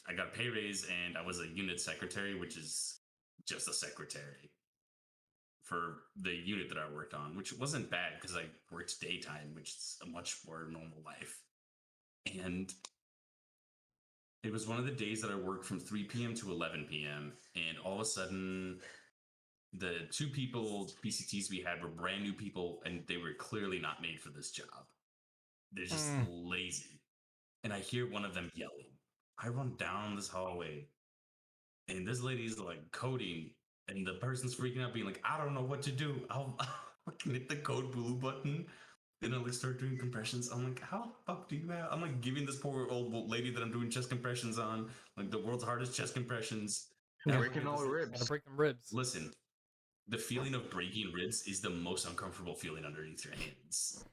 I got a pay raise, and I was a unit secretary, which is just a secretary for the unit that I worked on, which wasn't bad because I worked daytime, which is a much more normal life. And it was one of the days that I worked from 3 p.m. to 11 p.m. And all of a sudden, the 2 people PCTs we had were brand new people, and they were clearly not made for this job. They're just lazy. And I hear one of them yelling. I run down this hallway, and this lady's like coding, and the person's freaking out, being like, I don't know what to do. I'll fucking hit the code blue button, and I'll like start doing compressions. I'm like, how the fuck do you have? I'm like giving this poor old lady that I'm doing chest compressions on, like the world's hardest chest compressions. Breaking all the Gotta ribs. break them ribs. Listen, the feeling of breaking ribs is the most uncomfortable feeling underneath your hands.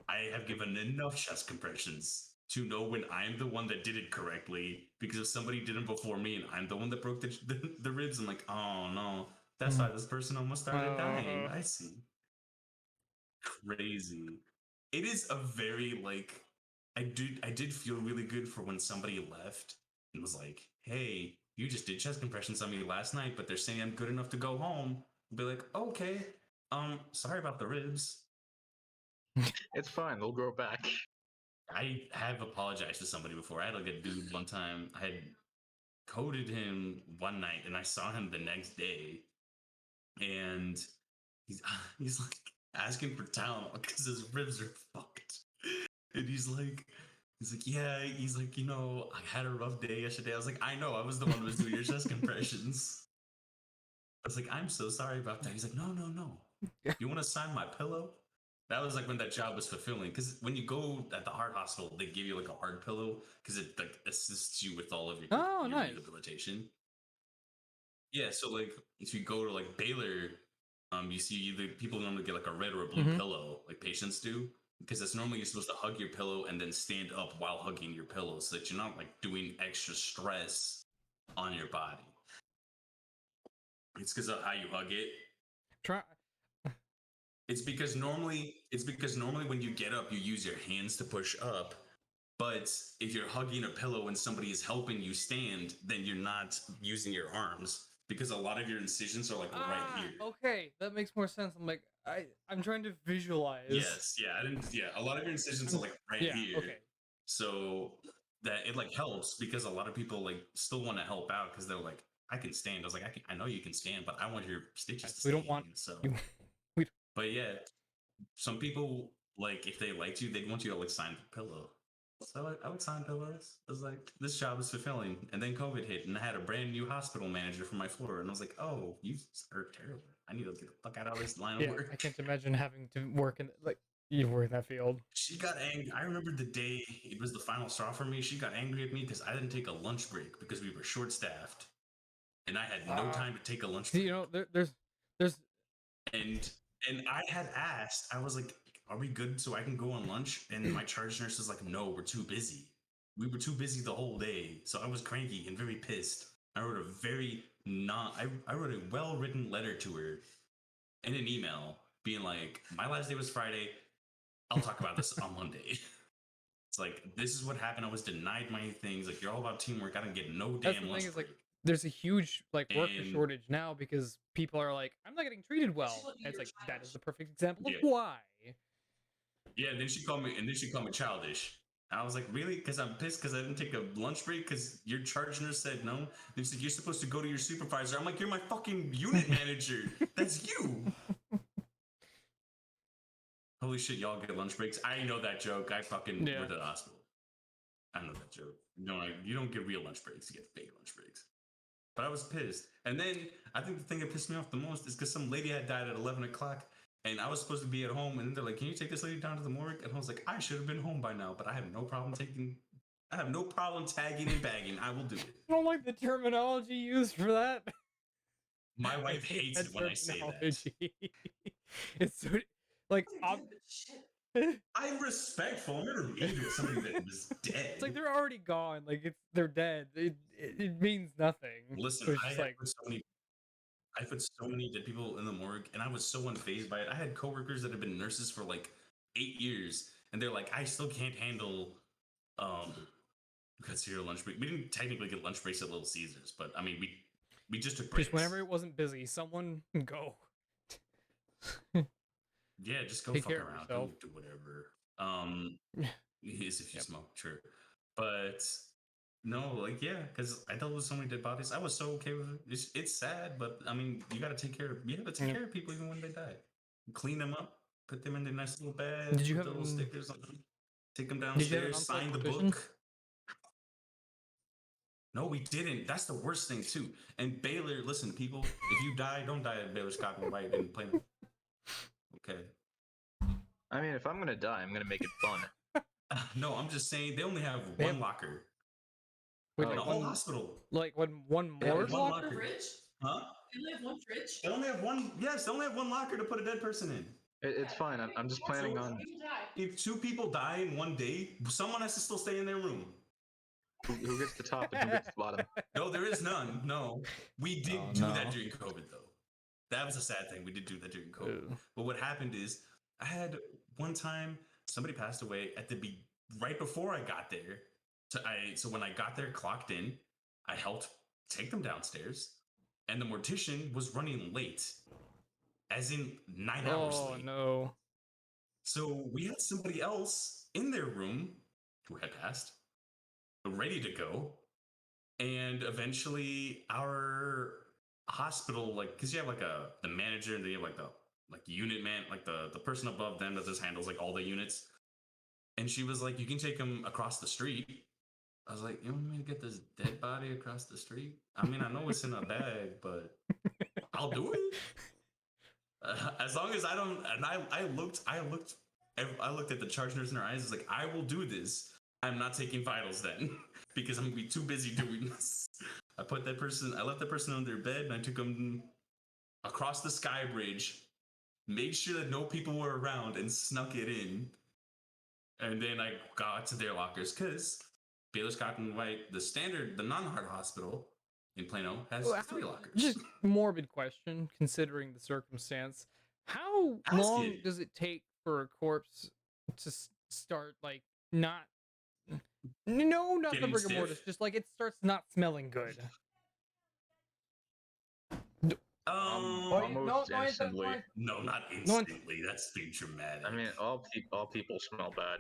I have given enough chest compressions to know when I'm the one that did it correctly, because if somebody did it before me and I'm the one that broke the ribs, I'm like, oh no, that's why this person almost started dying. I see. Crazy. It is a very like, I did feel really good for when somebody left and was like, hey, you just did chest compressions on me last night, but they're saying I'm good enough to go home. I'll be like, okay, sorry about the ribs. It's fine. They'll grow back. I have apologized to somebody before. I had like a dude one time. I had coded him one night, and I saw him the next day, and he's like asking for Tylenol because his ribs are fucked, and he's like, yeah, he's like, you know, I had a rough day yesterday. I was like, I know, I was the one who was doing your chest compressions. I was like, I'm so sorry about that. He's like, no. You want to sign my pillow? That was like when that job was fulfilling, because when you go at the heart hospital, they give you like a heart pillow because it like assists you with all of your, your nice. rehabilitation. Yeah, so like if you go to like Baylor, you see the people normally get like a red or a blue pillow, like patients do, because it's normally you're supposed to hug your pillow and then stand up while hugging your pillow, so that you're not like doing extra stress on your body. It's because of how you hug it. It's because normally when you get up, you use your hands to push up. But if you're hugging a pillow and somebody is helping you stand, then you're not using your arms, because a lot of your incisions are like right here. Okay, that makes more sense. I'm like, I'm trying to visualize. Yes, a lot of your incisions are like right here. Okay. So that it like helps, because a lot of people like still want to help out because they're like, I can stand. I was like, I know you can stand, but I want your stitches to stay. We don't want so. We But yeah, some people, like, if they liked you, they'd want you to like sign the pillow. So I would sign pillows. I was like, this job is fulfilling. And then COVID hit, and I had a brand new hospital manager for my floor, and I was like, oh, you are terrible. I need to get the fuck out of this line of work. I can't imagine having to work in like you work in that field. She got angry. I remember the day it was the final straw for me. She got angry at me because I didn't take a lunch break because we were short staffed, and I had no time to take a lunch break. You know, there's and I had asked, I was like, are we good so I can go on lunch? And my charge nurse is like, no, we're too busy. We were too busy the whole day. So I was cranky and very pissed. I wrote I wrote a well-written letter to her in an email being like, my last day was Friday. I'll talk about this on Monday. It's like, this is what happened. I was denied my things. Like, you're all about teamwork. I didn't get no damn lunch break. There's a huge like worker shortage now because people are like, I'm not getting treated well. And it's like, that is the perfect example of why. Yeah, and then she called me childish. I was like, really? Because I'm pissed because I didn't take a lunch break because your charge nurse said no. They said, you're supposed to go to your supervisor. I'm like, you're my fucking unit manager. That's you. Holy shit, y'all get lunch breaks. I know that joke. I fucking went to the hospital. I know that joke. No, you don't get real lunch breaks. You get fake lunch breaks. But I was pissed. And then I think the thing that pissed me off the most is because some lady had died at 11 o'clock. And I was supposed to be at home, and they're like, can you take this lady down to the morgue? And I was like, I should have been home by now, but I have no problem tagging and bagging. I will do it. I don't like the terminology used for that. My wife hates it when I say that. It's so, like, I'm respectful. I'm gonna leave it somebody that was dead. It's like they're already gone. Like they're dead. It means nothing. Listen, I've put so many dead people in the morgue, and I was so unfazed by it. I had coworkers that have been nurses for like 8 years, and they're like, I still can't handle consider lunch break. We didn't technically get lunch breaks at Little Caesars, but I mean we just took breaks. Just whenever it wasn't busy, someone go. Yeah, just go take fuck care around. Go do whatever. Is if you smoke, sure. But No, like yeah, because I dealt with so many dead bodies. I was so okay with it. It's sad, but I mean, you got to take care of. You have to take Yep. care of people even when they die. Clean them up, put them in their nice little beds, Did you put have the little stickers on them, take them Did you have an downstairs, on-site sign the mortician? book. No, we didn't. That's the worst thing too. And Baylor, listen, people, if you die, don't die at Baylor's Cotton White and Plano. Okay. I mean, if I'm gonna die, I'm gonna make it fun. No, I'm just saying they only have They one have- locker Wait, Oh. in the like whole one, hospital. like one They have morgue one locker? locker. Fridge? Huh? They only have one fridge? They only have one. Yes, they only have one locker to put a dead person in. It's fine. I'm just planning on. People die. If 2 people die in one day, someone has to still stay in their room. Who gets the top and who gets the bottom? No, there is none. No, we did Oh, do no. that during COVID, though. That was a sad thing. We did do that during COVID. Ooh. But what happened is, I had one time somebody passed away at the right before I got there. So when I got there, clocked in, I helped take them downstairs, and the mortician was running late, as in 9 hours Oh late. no. So we had somebody else in their room who had passed, ready to go. And eventually our hospital, like, because you have like the manager and they have like the unit man, like the person above them that just handles like all the units. And she was like, you can take him across the street. I was like, you want me to get this dead body across the street? I mean, I know it's in a bag, but I'll do it. As long as I don't, and I looked at the charge nurse in her eyes. I was like, I will do this. I'm not taking vitals then, because I'm gonna be too busy doing this. I left that person on their bed, and I took them across the sky bridge, made sure that no people were around, and snuck it in. And then I got to their lockers, because Baylor's Cotton White, the non-heart hospital in Plano, has Well, 3 lockers. Just morbid question, considering the circumstance. How Ask long it. does it take for a corpse to start like not? No, not the Getting rigor mortis. stiff? Just like it starts not smelling good. Almost instantly. No, not No, instantly. That's being dramatic. I mean, all people smell bad.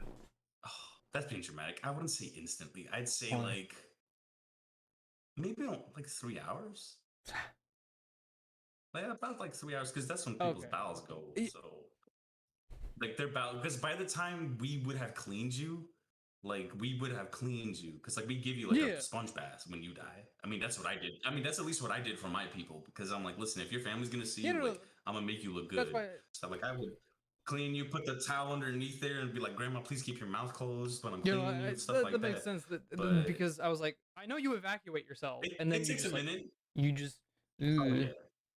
Oh, that's being dramatic. I wouldn't say instantly. I'd say Fine. like maybe like 3 hours. Like about like 3 hours, because that's when people's Okay. bowels go. Y- So like their bowel, because by the time we would have cleaned you, because like we give you like Yeah. a sponge bath when you die. I mean, that's what I did. I mean, that's at least what I did for my people, because I'm like, listen, if your family's gonna see Yeah, you, no, like, I'm gonna make you look That's good. why. So like I would clean you, put the towel underneath there, and be like, Grandma, please keep your mouth closed when I'm You know, cleaning you, stuff that, like that that. makes sense. but- Because I was like, I know you evacuate yourself, It, and then it you takes just a like minute. you just. Oh, Ugh. yeah.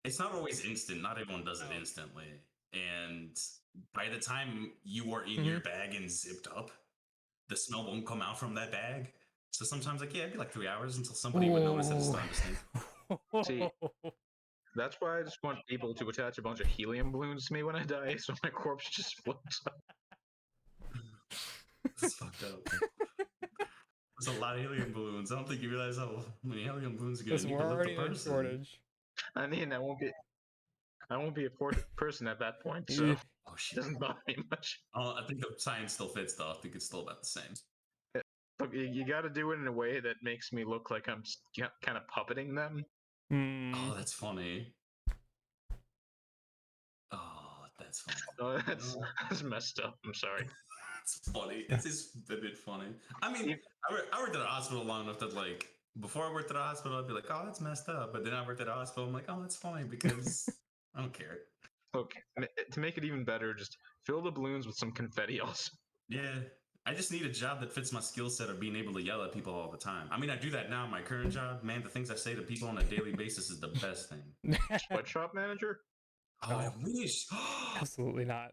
It's not always instant. Not everyone does it Oh. instantly. And by the time you are in your bag and zipped up, the smell won't come out from that bag. So sometimes, like, yeah, it'd be like 3 hours until somebody would notice that it's starting to stink. See, That's why I just want people to attach a bunch of helium balloons to me when I die, so my corpse just floats up. It's fucked up. There's a lot of helium balloons. I don't think you realize how many helium balloons you're Because gonna need we're to already lift a in a person. shortage. I mean, I won't be a poor person at that point, so it Oh shit. doesn't bother me much. I think the science still fits though. I think it's still about the same. Look, you got to do it in a way that makes me look like I'm kind of puppeting them. Oh, that's funny. Oh, that's funny. Oh, that's messed up. I'm sorry. It's funny. It's just a bit funny. I mean, I worked at a hospital long enough that, like, before I worked at a hospital, I'd be like, oh, that's messed up. But then I worked at a hospital, I'm like, oh, that's funny because I don't care. Look, to make it even better, just fill the balloons with some confetti also. Yeah. I just need a job that fits my skill set of being able to yell at people all the time. I mean, I do that now in my current job. Man, the things I say to people on a daily basis is the best thing. Sweatshop manager? Oh, I wish. Absolutely not.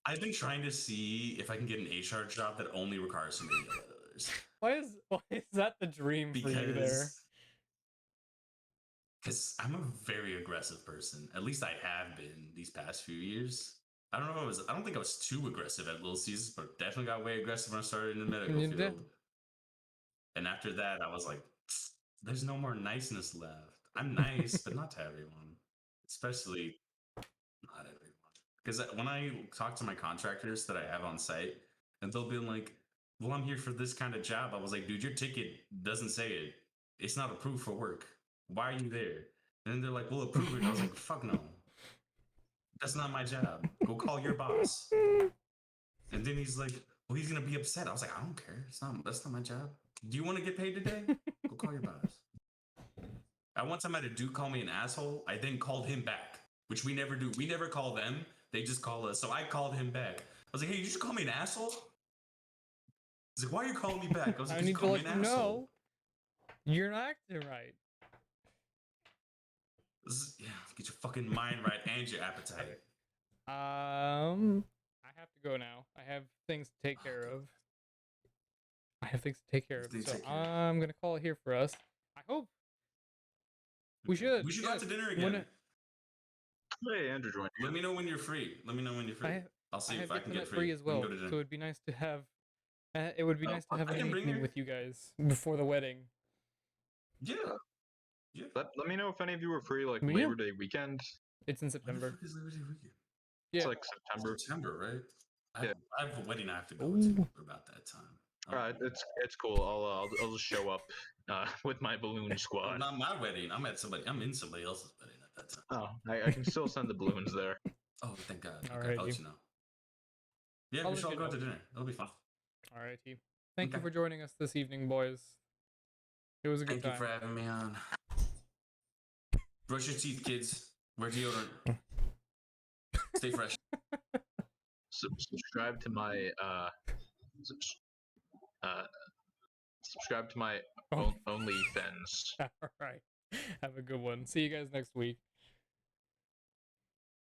I've been trying to see if I can get an HR job that only requires me to yell at others. Why is that the dream for you there? Because I'm a very aggressive person. At least I have been these past few years. I don't know if I don't think I was too aggressive at Little Caesars, but definitely got way aggressive when I started in the medical You did. field. And after that, I was like, there's no more niceness left. I'm nice, but not to everyone. Especially not everyone. Because when I talk to my contractors that I have on site, and they'll be like, well, I'm here for this kind of job. I was like, dude, your ticket doesn't say it. It's not approved for work. Why are you there? And then they're like, we'll approve it. I was like, fuck no. That's not my job. Go call your boss. And then he's like, well, he's gonna be upset. I was like, I don't care. That's not my job. Do you want to get paid today? Go call your boss. At one time I had a dude call me an asshole. I then called him back, which we never do. We never call them. They just call us. So I called him back. I was like, hey, you just call me an asshole? He's like, why are you calling me back? I was like, I "'Cause you need to called let me you an asshole." know you're not acting right. Yeah, get your fucking mind right and your appetite. I have to go now. I have things to take care of. So I'm gonna call it here for us. I hope we should. We should go out to dinner When again. Hey, Andrew joined. Let me know when you're free. I'll see I if have I can internet get free as We can well, go to dinner. so it'd be nice to have. It would be nice to have I an can bring evening her. with you guys before the wedding. Yeah. Let me know if any of you are free, like Yeah. Labor Day weekend. It's in When the September. fuck is Labor Day weekend? Yeah. It's like September. September, right? Yeah. I have a wedding I have to go Ooh. to about that time. Alright, it's cool. I'll just show up with my balloon Oh, squad. not my wedding. I'm in somebody else's wedding at that time. Oh, I can still send the balloons there. Oh, thank God. Okay, Alrighty. I'll let you know. Yeah, I'll we let should all you go out know. to dinner. It'll be fun. Alrighty. Thank you Okay. for joining us this evening, boys. It was a good Thank you time. for having me on. Brush your teeth, kids. Wear deodorant. Stay fresh. Subscribe to my subscribe to my OnlyFans. All right. Have a good one. See you guys next week.